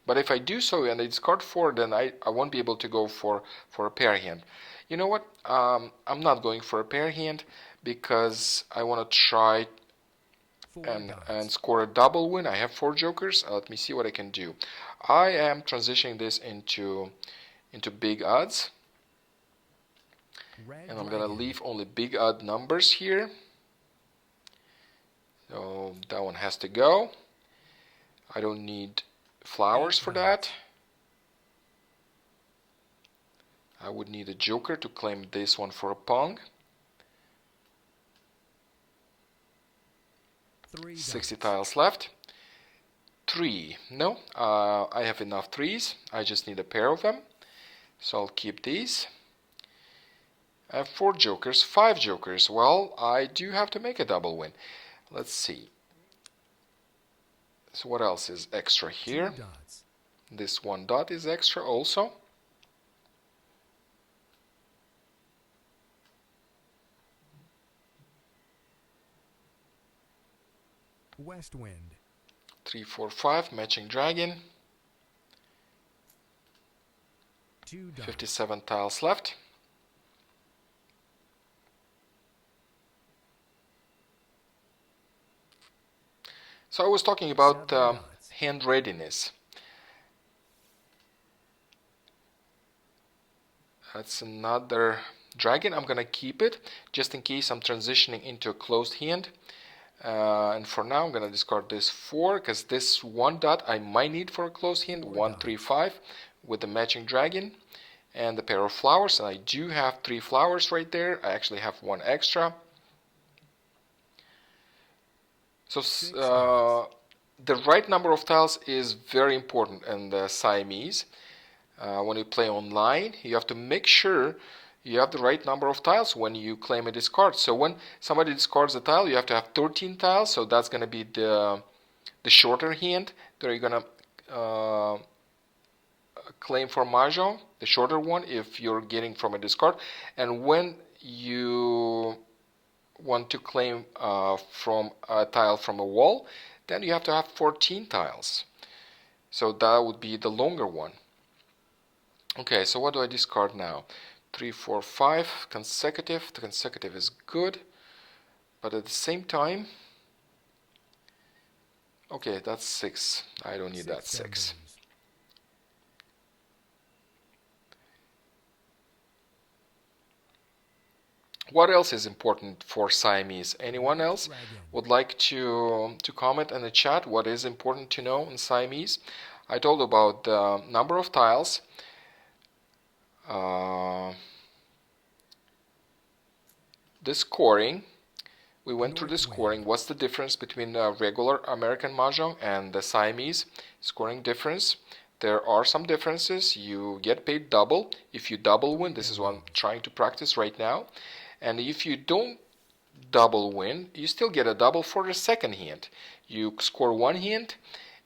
but if I do so and I discard 4, then I won't be able to go for a pair hand. You know what? I'm not going for a pair hand because I want to try 4 and dots. score a double win. I have 4 jokers. Let me see what I can do. I am transitioning this into big odds. Red And I'm dragon. gonna leave only big odd numbers here. So that one has to go. I don't need flowers 8 for dots. that. I would need a joker to claim this one for a pong. 3 60 dots. tiles left. 3. No, I have enough 3s. I just need a pair of them. So I'll keep these. I have 4 jokers, 5 jokers. Well, I do have to make a double win. Let's see. So what else is extra 2 here? dots. This 1 dot is extra also. West wind. 3 4 5 matching dragon. 2 dots. 57 tiles left. So I was talking about 7 dots. hand readiness. That's another dragon. I'm gonna keep it just in case I'm transitioning into a closed hand. And for now I'm gonna discard this 4 because this 1 dot I might need for a closed hand. 4 1 dots. 3 5 with the matching dragon and the pair of flowers. And I do have 3 flowers right there. I actually have 1 extra. So the right number of tiles is very important in the Siamese. When you play online, you have to make sure you have the right number of tiles when you claim a discard. So when somebody discards a tile, you have to have 13 tiles. So that's going to be the shorter hand that you're going to claim for Mah Jongg, the shorter one if you're getting from a discard. And when you want to claim from a tile from a wall, then you have to have 14 tiles. So that would be the longer one. Okay, so what do I discard now? 3 4 5 consecutive. The consecutive is good, but at the same time, okay, that's 6. I don't need that 6. bamboos. What else is important for Siamese? Anyone White else dragon. would like to comment in the chat what is important to know in Siamese? I told about the number of tiles, the scoring. We went through the North scoring. wind. What's the difference between the regular American Mahjong and the Siamese scoring difference? There are some differences. You get paid double if you double win. This is what I'm trying to practice right now. And if you don't double win, you still get a double for the second hand. You score one hand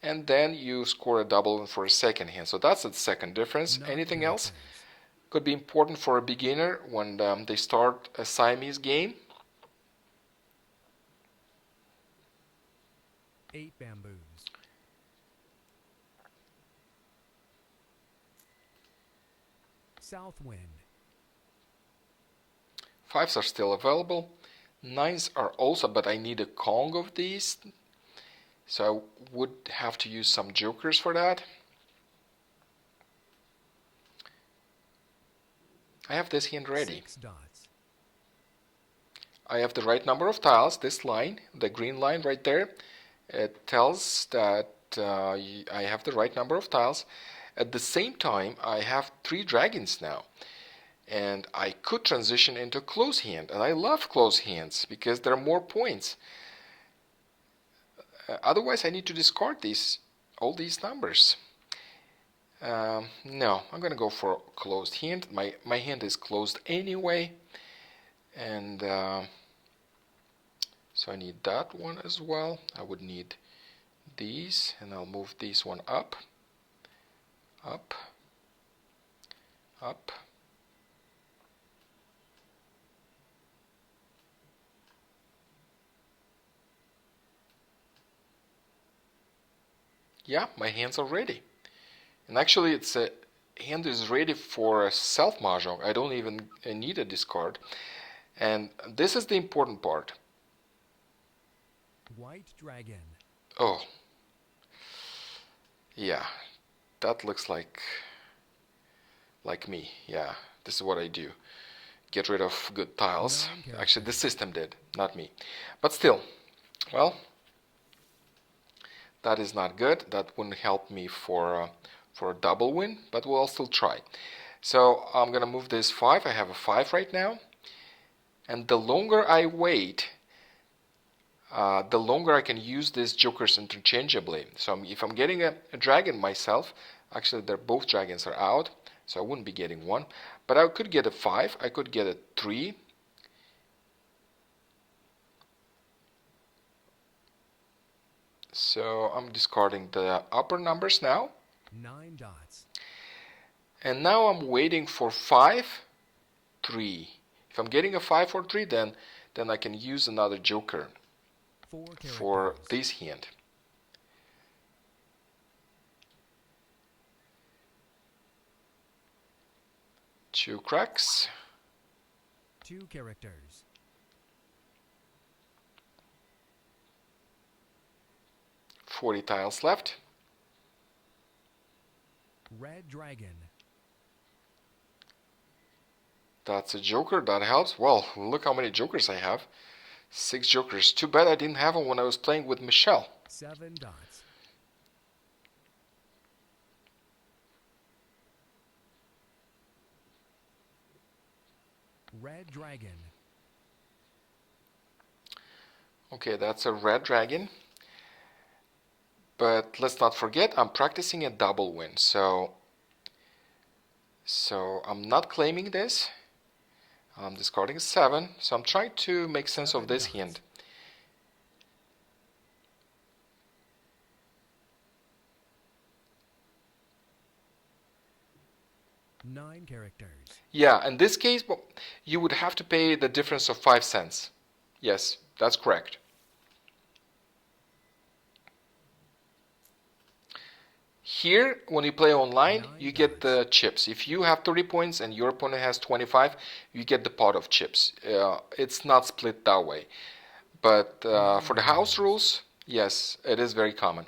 and then you score a double for a second hand. So that's the second difference. Nine Anything else characters. could be important for a beginner when they start a Siamese game? 8 bamboos. South wind. Fives are still available. Nines are also, but I need a Kong of these. So I would have to use some jokers for that. I have this hand ready. 6 dots. I have the right number of tiles. This line, the green line right there, it tells that I have the right number of tiles. At the same time, I have 3 dragons now. And I could transition into close hand. And I love close hands because there are more points. Otherwise, I need to discard all these numbers. No, I'm going to go for a closed hand. My hand is closed anyway. And so I need that one as well. I would need these, and I'll move this one up, up, up. Yeah, my hands are ready. And actually, it's a hand is ready for a self mahjong. I don't even need a discard. And this is the important part. White dragon. Oh, yeah, that looks like me. Yeah, this is what I do. Get rid of good tiles. Actually, the system did, not me. But still, well, that is not good. That wouldn't help me for a double win, but we'll still try. So I'm gonna move this 5. I have a 5 right now, and the longer I wait, the longer I can use these jokers interchangeably. So if I'm getting a dragon myself, actually both dragons are out, so I wouldn't be getting one. But I could get a 5, I could get a 3. So I'm discarding the upper numbers now. 9 dots. And now I'm waiting for 5, 3. If I'm getting a 5 or 3, then I can use another joker 4 characters. for this hand. Two cracks. 2 characters. $40 tiles left. Red dragon. That's a joker, that helps. Well, look how many jokers I have. 6 jokers. Too bad I didn't have them when I was playing with Michelle. 7 dots. Red dragon. Okay, that's a red dragon. But let's not forget, I'm practicing a double win. So I'm not claiming this. I'm discarding a 7. So I'm trying to make sense of this hand. Nine characters. Yeah, in this case, well, you would have to pay the difference of 5 cents. Yes, that's correct. Here, when you play online, you get the chips. If you have 30 points and your opponent has 25, you get the pot of chips. It's not split that way. But for the house rules, yes, it is very common.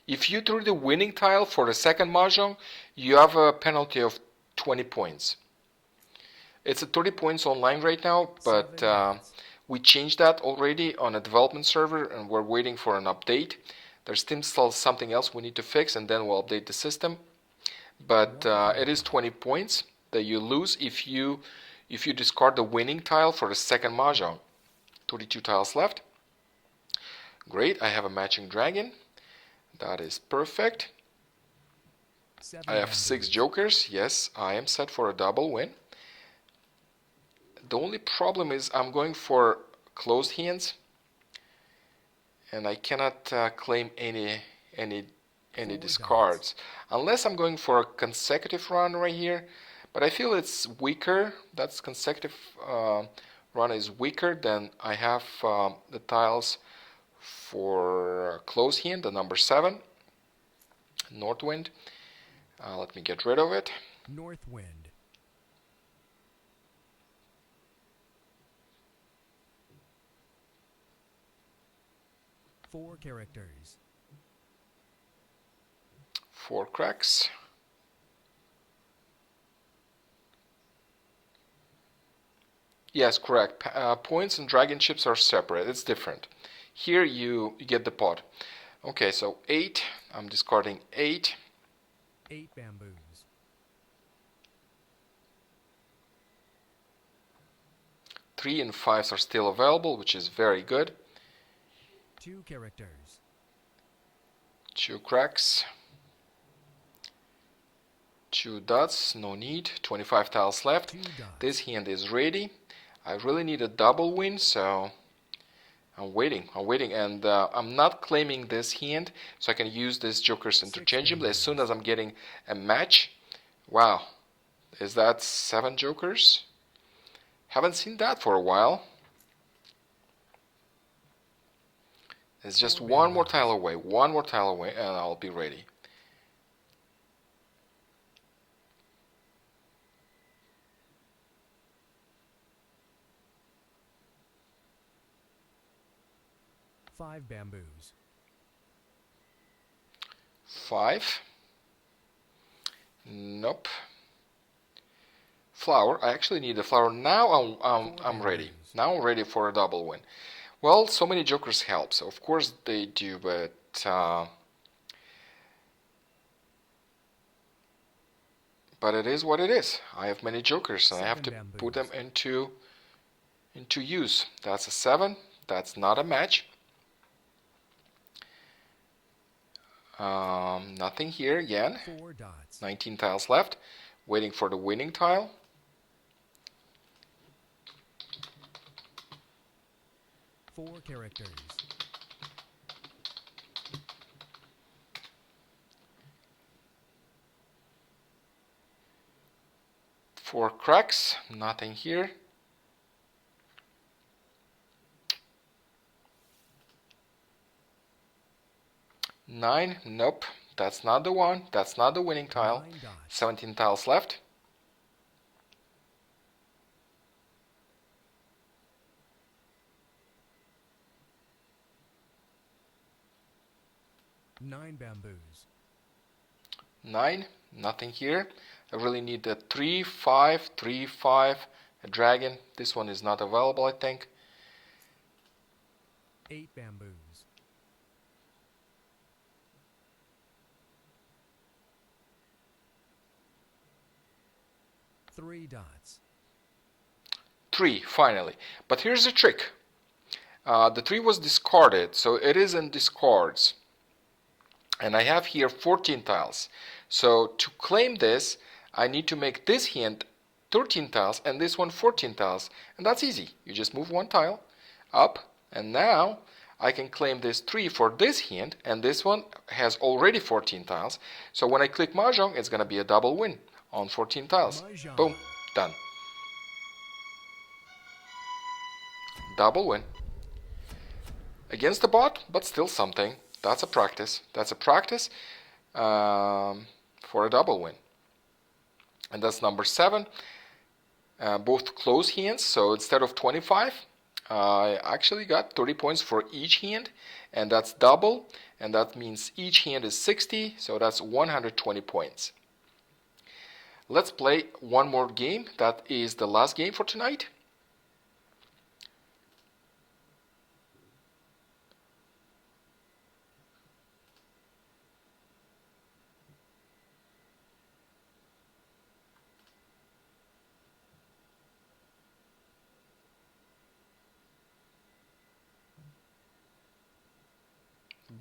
If you threw the winning tile for the second mahjong, you have a penalty of 20 points. It's at 30 points online right now, but 7 dots. we changed that already on a development server and we're waiting for an update. There's still something else we need to fix, and then we'll update the system. But it is 20 points that you lose if you discard the winning tile for the second mahjong. 32 tiles left. Great, I have a matching dragon. That is perfect. I have 6 jokers. Yes, I am set for a double win. The only problem is I'm going for closed hands, and I cannot claim any discards unless I'm going for a consecutive run right here. But I feel it's weaker. That's consecutive run is weaker than I have the tiles for closed hand, the number 7, North Wind. Let me get rid of it. North Wind. Four characters. 4 cracks. Yes, correct. Points and dragon chips are separate. It's different. Here you get the pot. Okay, so 8. I'm discarding 8. 8 bamboos. 3 and 5s are still available, which is very good. 2 characters. 2 cracks. 2 dots, no need. 25 tiles left. 2 dots. This hand is ready. I really need a double win, so I'm waiting, and I'm not claiming this hand, so I can use these jokers interchangeably as soon as I'm getting a match. Wow, is that 7 jokers? Haven't seen that for a while. It's just one more tile away, and I'll be ready. Five bamboos. 5. Nope. Flower. I actually need a flower. Now I'm ready. Now I'm ready for a double win. Well, so many jokers help. So of course they do, but it is what it is. I have many jokers, and I have to put them into use. That's a 7. That's not a match. Nothing here again. 4 dots. 19 tiles left. Waiting for the winning tile. 4 characters. 4 cracks. Nothing here. 9, nope, that's not the one, that's not the winning tile. 9 dots. 17 tiles left. 9 bamboos. 9, nothing here. I really need a 3, 5, 3, 5, a dragon. This one is not available, I think. 8 bamboos. 3 dots. 3, finally. But here's the trick. The 3 was discarded, so it is in discards. And I have here 14 tiles. So to claim this, I need to make this hand 13 tiles and this one 14 tiles. And that's easy. You just move one tile up, and now I can claim this 3 for this hand, and this one has already 14 tiles. So when I click Mah Jongg, it's going to be a double win on 14 tiles. Mah Jongg. Boom, done. Double win. Against the bot, but still something. That's a practice. That's a practice for a double win. And that's number 7. Both close hands, so instead of 25, I actually got 30 points for each hand, and that's double, and that means each hand is 60, so that's 120 points. Let's play one more game. That is the last game for tonight.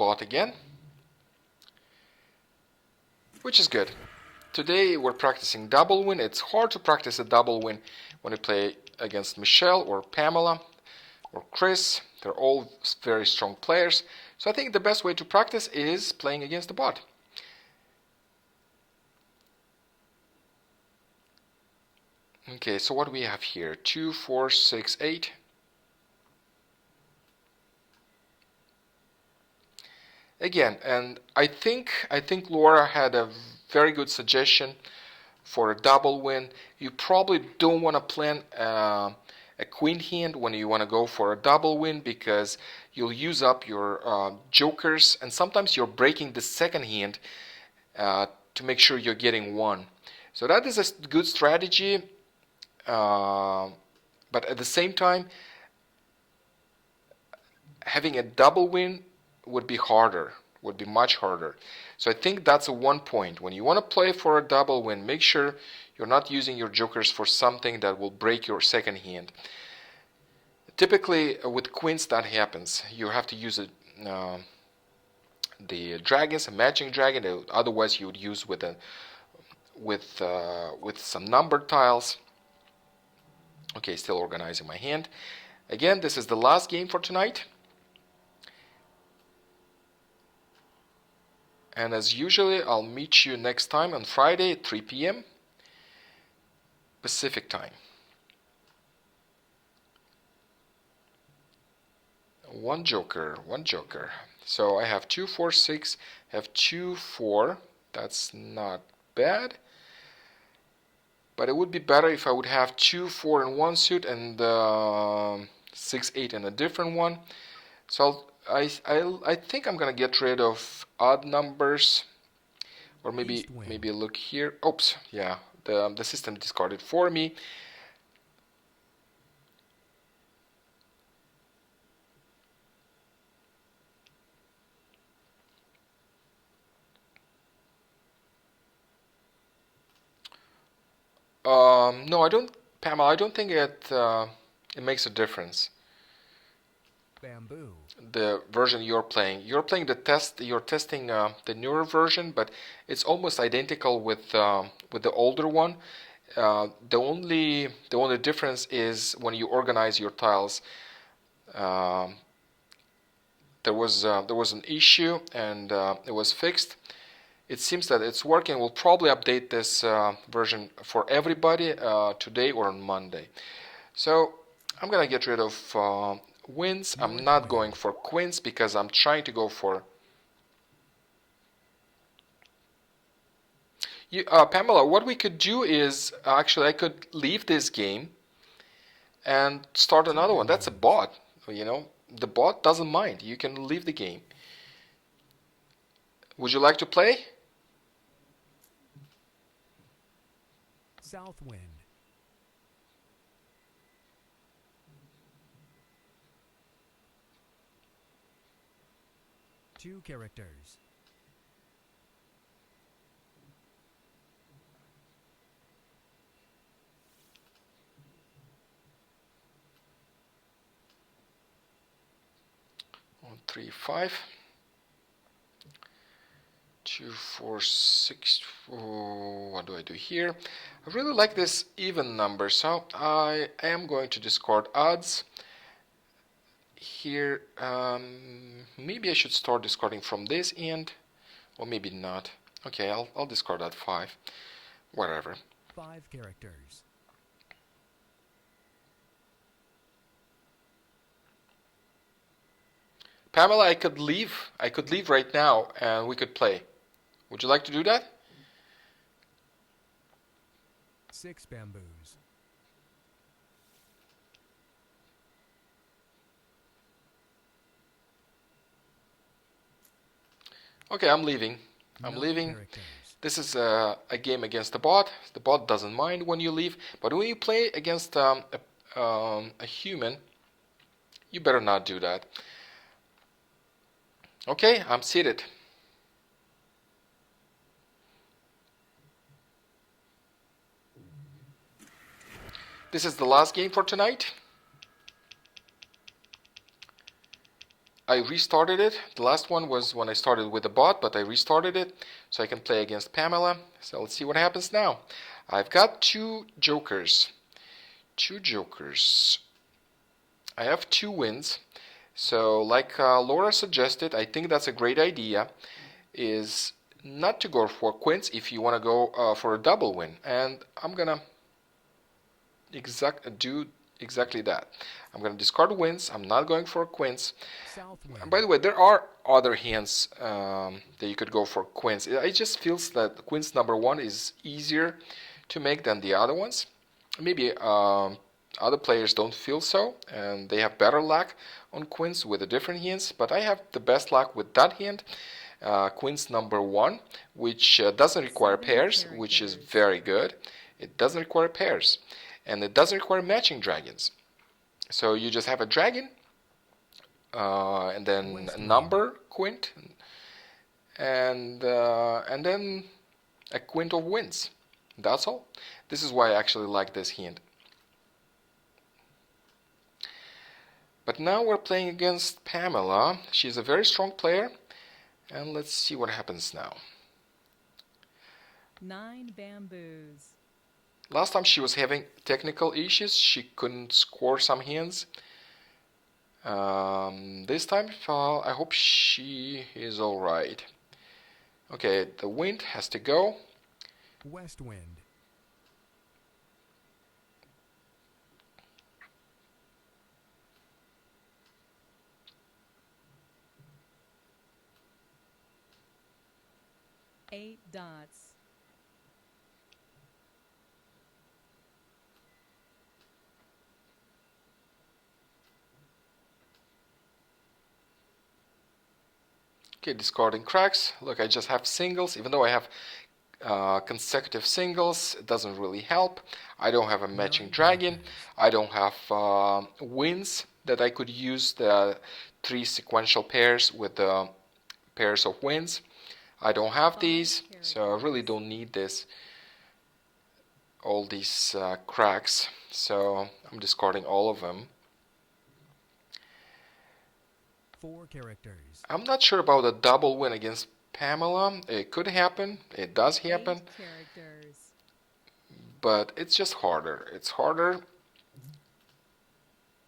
bot again, which is good. Today we're practicing double win. It's hard to practice a double win when you play against Michelle or Pamela or Chris. They're all very strong players. So I think the best way to practice is playing against the bot. Okay, so what do we have here? 2, 4, 6, 8. Again, and I think Laura had a very good suggestion for a double win. You probably don't want to plan a queen hand when you want to go for a double win, because you'll use up your jokers, and sometimes you're breaking the second hand to make sure you're getting one. So that is a good strategy, but at the same time, having a double win would be much harder. So I think that's a one point. When you want to play for a double win, make sure you're not using your jokers for something that will break your second hand. Typically, with queens, that happens. You have to use the dragons, a matching dragon. Otherwise, you would use with some numbered tiles. Okay, still organizing my hand. Again, this is the last game for tonight. And as usually, I'll meet you next time on Friday at 3 p.m. Pacific time. One joker. So I have 2, 4, 6. I have 2, 4. That's not bad. But it would be better if I would have 2, 4 in one suit and 6, 8 in a different one. So I think I'm gonna get rid of odd numbers, or maybe look here. Oops, yeah, the system discarded for me. No, I don't, Pamela. I don't think it makes a difference. Bamboo. The version you're playing the test. You're testing the newer version, but it's almost identical with the older one. The only difference is when you organize your tiles. There was an issue, and it was fixed. It seems that it's working. We'll probably update this version for everybody today or on Monday. So I'm gonna get rid of wins. I'm not going for queens because I'm trying to go for you, Pamela. What we could do is actually I could leave this game and start another one. That's a bot. You know, the bot doesn't mind. You can leave the game. Would you like to play? South wind. Two characters. One, 3, 5. 2, 4, 6. Oh, what do I do here? I really like this even number, so I am going to discard odds here. Maybe I should start discarding from this end, or maybe not. Okay, I'll discard that 5. Whatever. 5 characters. Pamela, I could leave. I could leave right now, and we could play. Would you like to do that? 6 bamboos. Okay, I'm leaving. I'm 9 leaving. characters. This is a game against the bot. The bot doesn't mind when you leave, but when you play against a human, you better not do that. Okay, I'm seated. This is the last game for tonight. I restarted it. The last one was when I started with the bot, but I restarted it so I can play against Pamela. So let's see what happens now. I've got two jokers. Two jokers. I have two wins. So like Laura suggested, I think that's a great idea, is not to go for quints if you want to go for a double win. And I'm gonna do exactly that. I'm going to discard wins. I'm not going for quints. South And wind. by the way, there are other hands that you could go for quints. It just feels that quints number one is easier to make than the other ones. Maybe other players don't feel so, and they have better luck on quints with the different hands, but I have the best luck with that hand, quints number one, which doesn't require 7 pairs, which is characters. very good. It doesn't require pairs, and it doesn't require matching dragons. So you just have a dragon, and then West a wind. number quint, and then a quint of wins. That's all. This is why I actually like this hand. But now we're playing against Pamela. She's a very strong player, and let's see what happens now. 9 bamboos. Last time she was having technical issues. She couldn't score some hands. This time, I hope she is all right. Okay, the wind has to go. West wind. Eight dots. Okay, discarding cracks. Look, I just have singles. Even though I have consecutive singles, it doesn't really help. I don't have a matching 9 dragon. characters. I don't have wins that I could use the 3 sequential pairs with the pairs of wins. I don't have 5 these, so I really characters. don't need this, all these cracks. So I'm discarding all of them. 4 characters. I'm not sure about a double win against Pamela. It could happen. It does 8 happen. characters. But it's just harder. It's harder.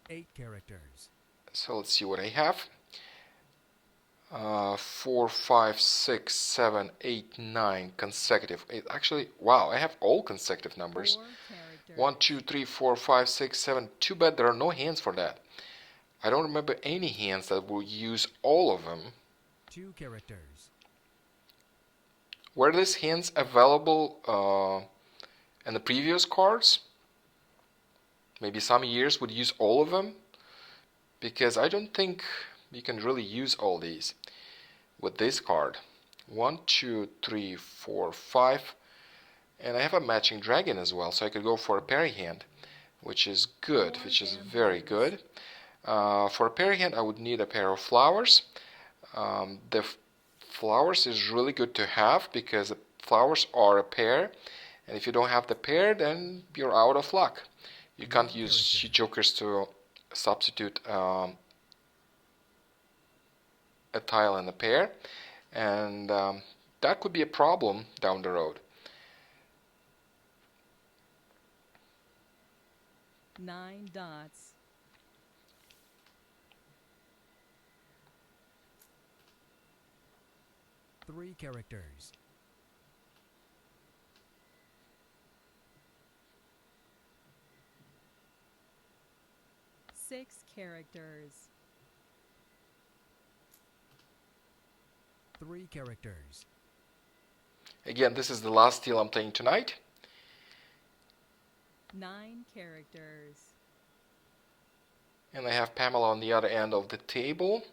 8 characters. So let's see what I have. 4, 5, 6, 7, 8, 9 consecutive. Actually, wow, I have all consecutive numbers. 4 characters. 1, 2, 3, 4, 5, 6, 7. Too bad there are no hands for that. I don't remember any hands that will use all of them. 2 characters. Were these hands available in the previous cards? Maybe some years would use all of them, because I don't think you can really use all these with this card. 1, 2, 3, 4, 5, and I have a matching dragon as well, so I could go for a parry hand, which is good, 4 which is very bamboos. good. For a parry hand, I would need a pair of flowers. The flowers is really good to have because the flowers are a pair, and if you don't have the pair, then you're out of luck. You can't One use character. jokers to substitute a tile and a pair, and that could be a problem down the road. 9 dots. Three characters. 6 characters. 3 characters. Again, this is the last deal I'm playing tonight. 9 characters. And I have Pamela on the other end of the table.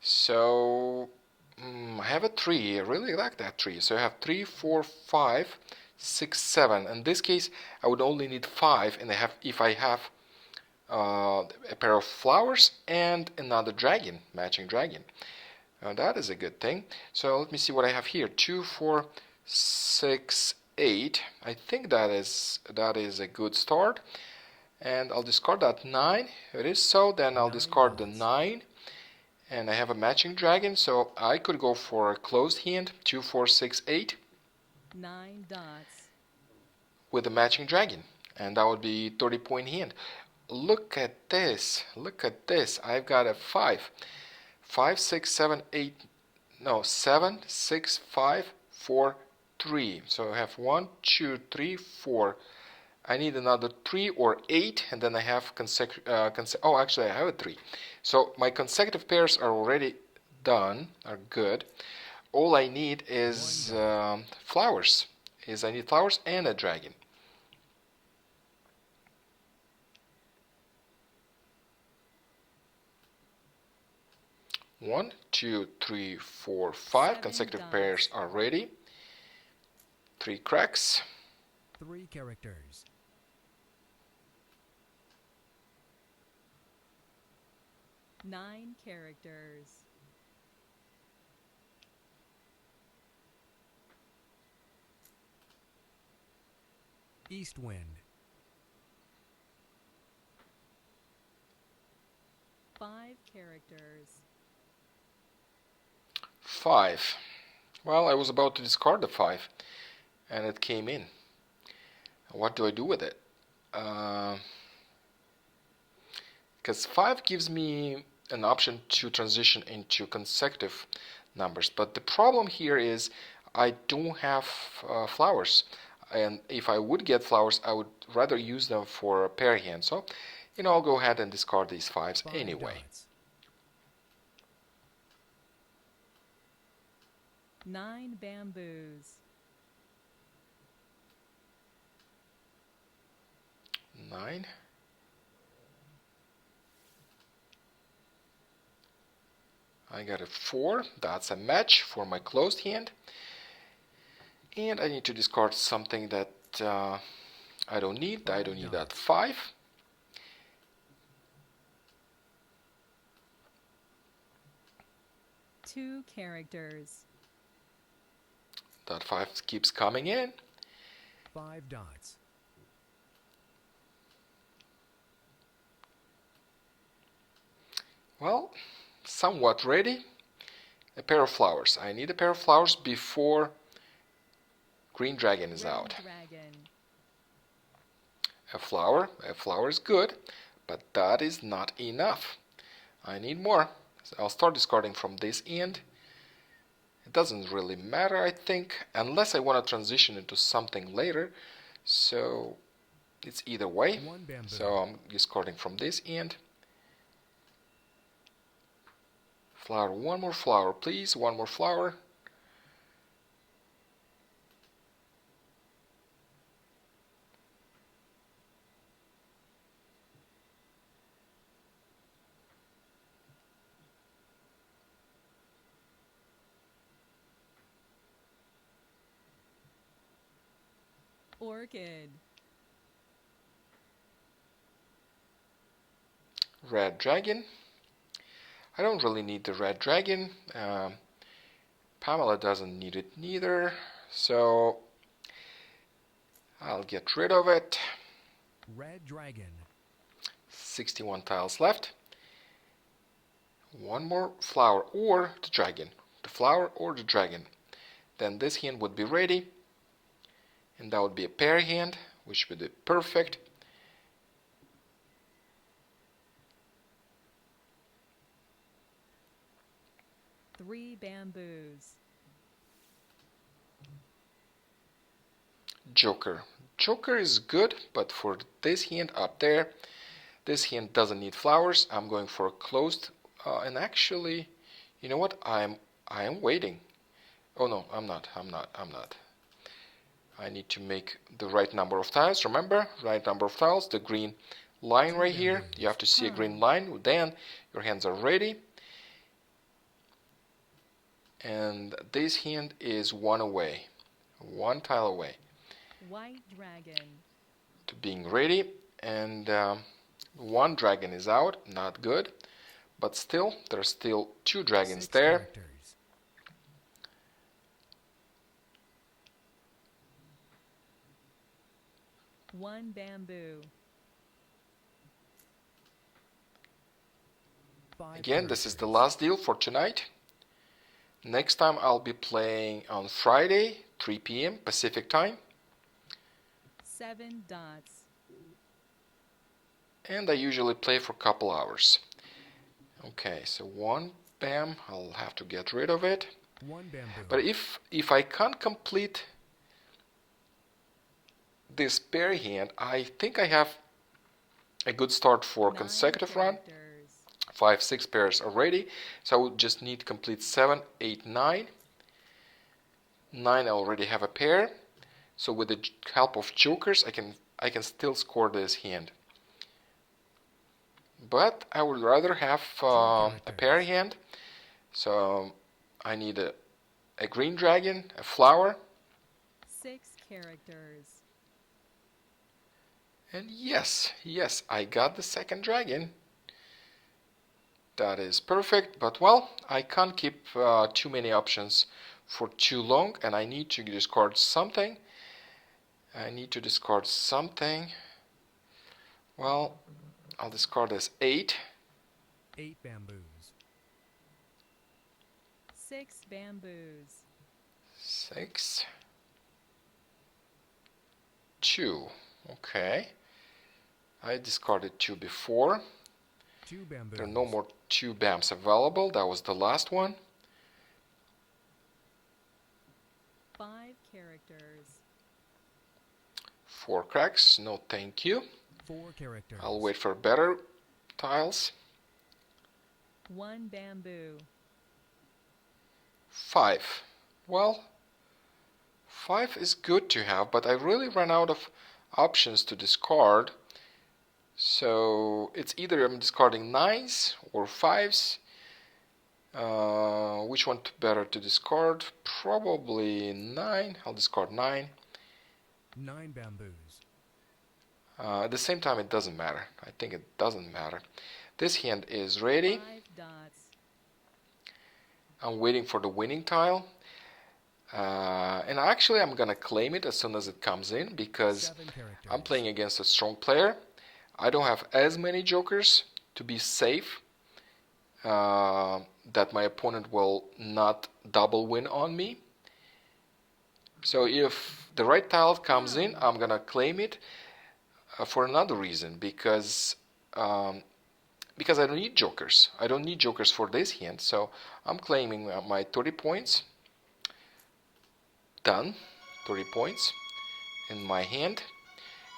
So I have a 3. I really like that 3. So I have 3, 4, 5, 6, 7. In this case, I would only need 5, and if I have a pair of flowers and another dragon, matching dragon. That is a good thing. So let me see what I have here. 2, 4, 6, 8. I think that is a good start. And I'll discard that 9. If it is so, then I'll 9 discard the dots. 9. and I have a matching dragon, so I could go for a closed hand, 2, 4, 6, 8, 9 dots. with a matching dragon, and that would be 30-point hand. Look at this, look at this. I've got a 5, 5, 6, 7, 8, no, 7, 6, 5, 4, 3. So I have 1, 2, 3, 4. I need another 3 or 8, and then I have oh, actually I have a 3. So my consecutive pairs are already done, are good. All I need is flowers. I need flowers and a dragon. One, two, three, four, five. 7 Consecutive dots. pairs are ready. 3 cracks. 3 characters. 9 characters. East wind. 5 characters. 5. Well, I was about to discard the 5, and it came in. What do I do with it? Because 5 gives me an option to transition into consecutive numbers, but the problem here is I don't have flowers, and if I would get flowers, I would rather use them for a pair hand. So, I'll go ahead and discard these 5s 5 anyway. dots. 9 bamboos. 9. I got a 4. That's a match for my closed hand. And I need to discard something that I don't need. I don't need that 5. Two characters. That 5 keeps coming in. 5 dots. Well, somewhat ready. A pair of flowers. I need a pair of flowers before green dragon is Red out. dragon. A flower is good, but that is not enough. I need more. So I'll start discarding from this end. It doesn't really matter, I think, unless I want to transition into something later. So it's either way. 1 bamboo. So I'm discarding from this end. Flower, one more flower, please. One more flower. Orchid. Red dragon. I don't really need the red dragon. Pamela doesn't need it neither. So I'll get rid of it. Red dragon. 61 tiles left. One more flower or the dragon. The flower or the dragon. Then this hand would be ready. And that would be a pair hand, which would be perfect. Three bamboos. Joker. Joker is good, but for this hand up there, this hand doesn't need flowers. I'm going for a closed, and actually, you know what? I am waiting. Oh no, I'm not. I need to make the right number of tiles. Remember, right number of tiles, the green line right here. You have to see a green line. Then your hands are ready. And this hand is one away, one tile away White dragon. to being ready. And one dragon is out, not good. But still, there's still 2 dragons 6 there. characters. One bamboo. 5 Again, this is the characters. last deal for tonight. Next time I'll be playing on Friday, 3 p.m. Pacific time. 7 dots. And I usually play for a couple hours. Okay, so 1 bam, I'll have to get rid of it. 1 bamboo. But if I can't complete this pair hand, I think I have a good start for 9 consecutive run. characters. 5, 6 pairs already. So I will just need to complete 7, 8, 9. 9 I already have a pair. So with the help of jokers, I can still score this hand. But I would rather have a pair hand. So I need a green dragon, a flower, 6 characters. and yes, I got the second dragon. That is perfect, but well, I can't keep too many options for too long, and I need to discard something. Well, I'll discard this 8. 8 bamboos. 6 bamboos. 6. 2. Okay. I discarded 2 before. 2 bamboos. There are no more 2 BAMs available. That was the last one. 5 characters. 4 cracks. No, thank you. 4 characters. I'll wait for better tiles. 1 bamboo. 5. Well, 5 is good to have, but I really ran out of options to discard. So it's either I'm discarding 9s or 5s. Which one better to discard? Probably 9. I'll discard 9. 9 bamboos. At the same time, it doesn't matter. I think it doesn't matter. This hand is ready. 5 dots. I'm waiting for the winning tile. And actually, I'm gonna claim it as soon as it comes in because 7 characters. I'm playing against a strong player. I don't have as many jokers to be safe that my opponent will not double win on me. So if the right tile comes in, I'm gonna claim it for another reason because I don't need jokers. I don't need jokers for this hand, so I'm claiming my 30 points. Done. 30 points in my hand.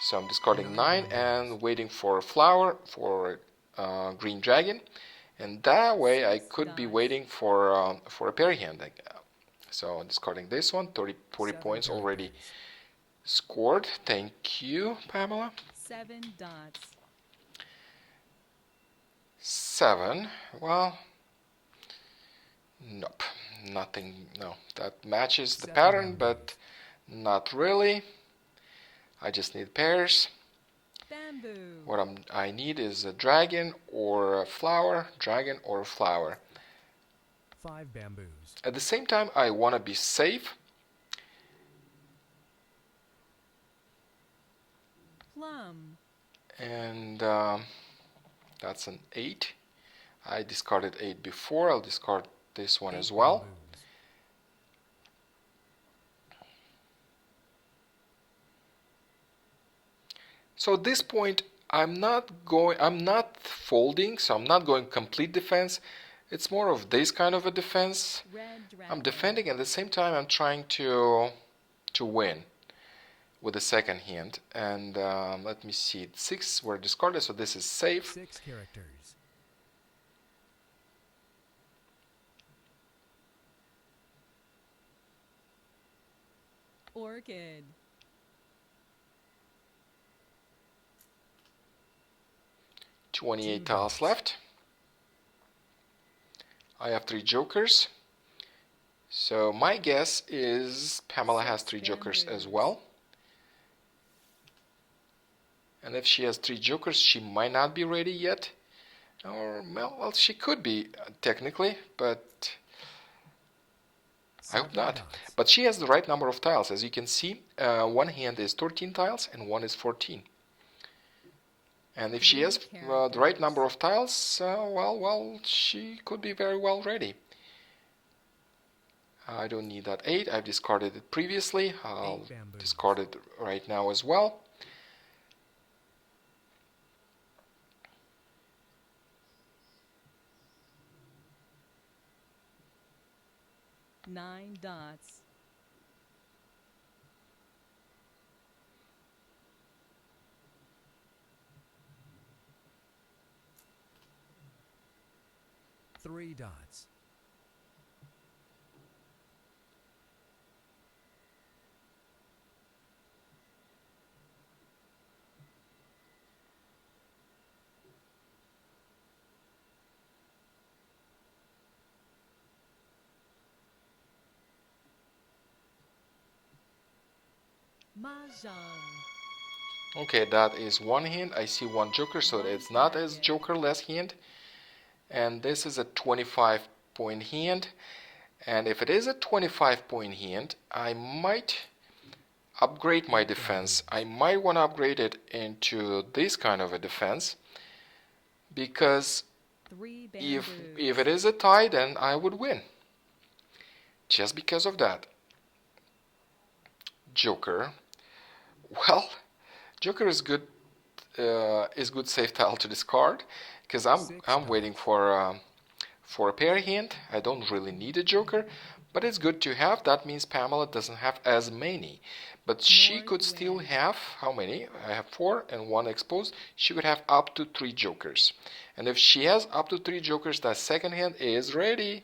So I'm discarding 9 and waiting for a flower for a green dragon, and that way I could be waiting for a pair hand. So I'm discarding this one. 40 points already scored. Thank you, Pamela. 7 dots. 7. Well, nope. Nothing. No, that matches the pattern, but not really. I just need pairs. Bamboo. What I need is a dragon or a flower. Dragon or a flower. 5 bamboos. At the same time, I want to be safe. Plum. And that's an 8. I discarded 8 before. I'll discard this one as well. Bamboos. So at this point, I'm not folding, so I'm not going complete defense. It's more of this kind of a defense. Red dragon. I'm defending, at the same time I'm trying to win with the second hand. And let me see, 6 were discarded, so this is safe. 6 characters. Orchid. 28 tiles left. I have 3 jokers. So my guess is Pamela has 3 jokers as well. And if she has 3 jokers, she might not be ready yet. Or, well, she could be technically, but I hope not. But she has the right number of tiles. As you can see, one hand is 13 tiles and one is 14. And if she has Three the right number characters. of tiles, well, she could be very well ready. I don't need that 8. I've discarded it previously. I'll 8 bamboos. discard it right now as well. Nine dots. Three dots. Mah Jongg. Okay, that is one hand. I see one joker, so One it's not as character. joker-less hand. And this is a 25-point hand. And if it is a 25-point hand, I might upgrade my defense. I might want to upgrade it into this kind of a defense, because Three if bamboos. it is a tie, then I would win. Just because of that. Joker. Well, Joker is good. Is good safe tile to discard, because I'm 6 waiting dots. for a pair hand. I don't really need a Joker, but it's good to have. That means Pamela doesn't have as many, but she could still Northwind. have how many? I have 4 and 1 exposed. She could have up to 3 Jokers, and if she has up to 3 Jokers, that second hand is ready.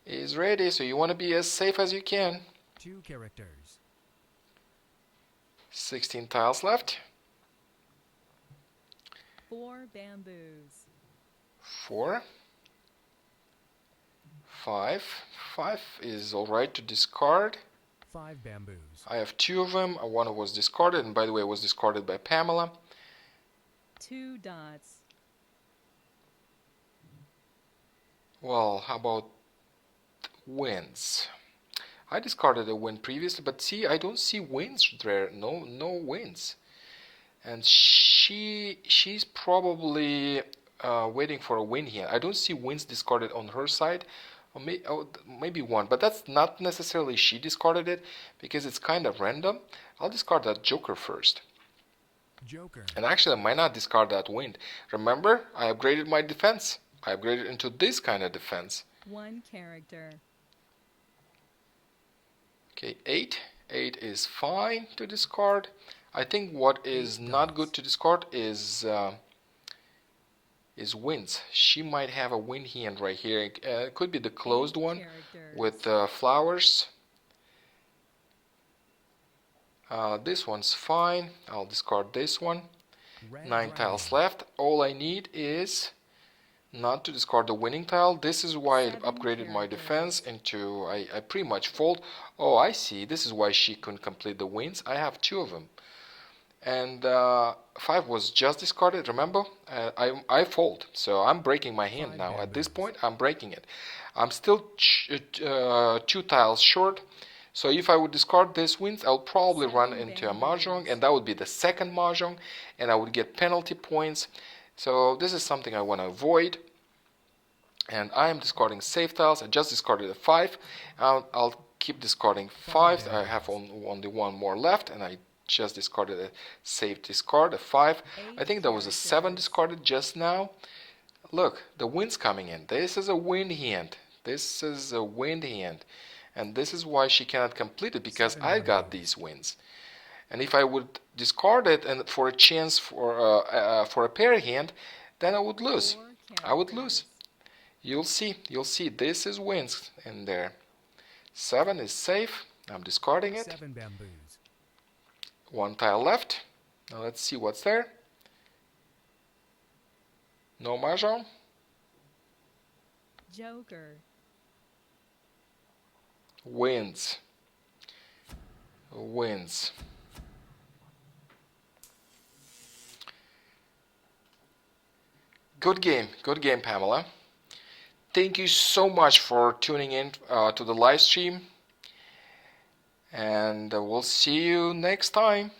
So you want to be as safe as you can. 2 characters. 16 tiles left. Four bamboos. 4, 5. 5 is alright to discard. 5 bamboos. I have 2 of them. One was discarded, and by the way, it was discarded by Pamela. Two dots. Well, how about wins? I discarded a win previously, but see, I don't see wins there. No wins. And she's probably waiting for a win here. I don't see wins discarded on her side. Or maybe one, but that's not necessarily she discarded it, because it's kind of random. I'll discard that Joker first. Joker. And actually, I might not discard that wind. Remember, I upgraded my defense. I upgraded into this kind of defense. One character. Okay, 8. 8 is fine to discard. I think what is 8 not dots. good to discard is winds. She might have a wind hand right here. It could be the closed 8 one characters. with flowers. This one's fine. I'll discard this one. Red 9 dragon. tiles left. All I need is not to discard the winning tile. This is why I 7 upgraded my characters. defense into, I pretty much fold. Oh, I see. This is why she couldn't complete the wins. I have 2 of them. And 5 was just discarded, remember? I fold, so I'm breaking my hand 5 now. At this bamboos. point, I'm breaking it. I'm still 2 tiles short. So if I would discard this wins, I'll probably run 7 into a Mah Jongg, bamboos. and that would be the second Mah Jongg, and I would get penalty points. So this is something I want to avoid. And I am discarding safe tiles. I just discarded a 5. I'll keep discarding 5. I have only one more left, and I just discarded a safe discard, a 5. I 8 think there was a 7 characters. discarded just now. Look, the wind's coming in. This is a wind hand. This is a wind hand. And this is why she cannot complete it, because 7 I got bamboos. these wins. And if I would discard it and for a chance for a pair hand, then I would lose. 4 I would lose. characters. You'll see. This is wins in there. 7 is safe. I'm discarding it. 7 bamboos. 1 tile left. Now let's see what's there. No Mah Jongg. Joker. Wins. Wins. Good game, Pamela. Thank you so much for tuning in to the live stream, and we'll see you next time,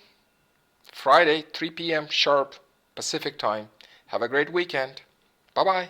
Friday, 3 p.m. sharp. Pacific time. Have a great weekend. Bye bye.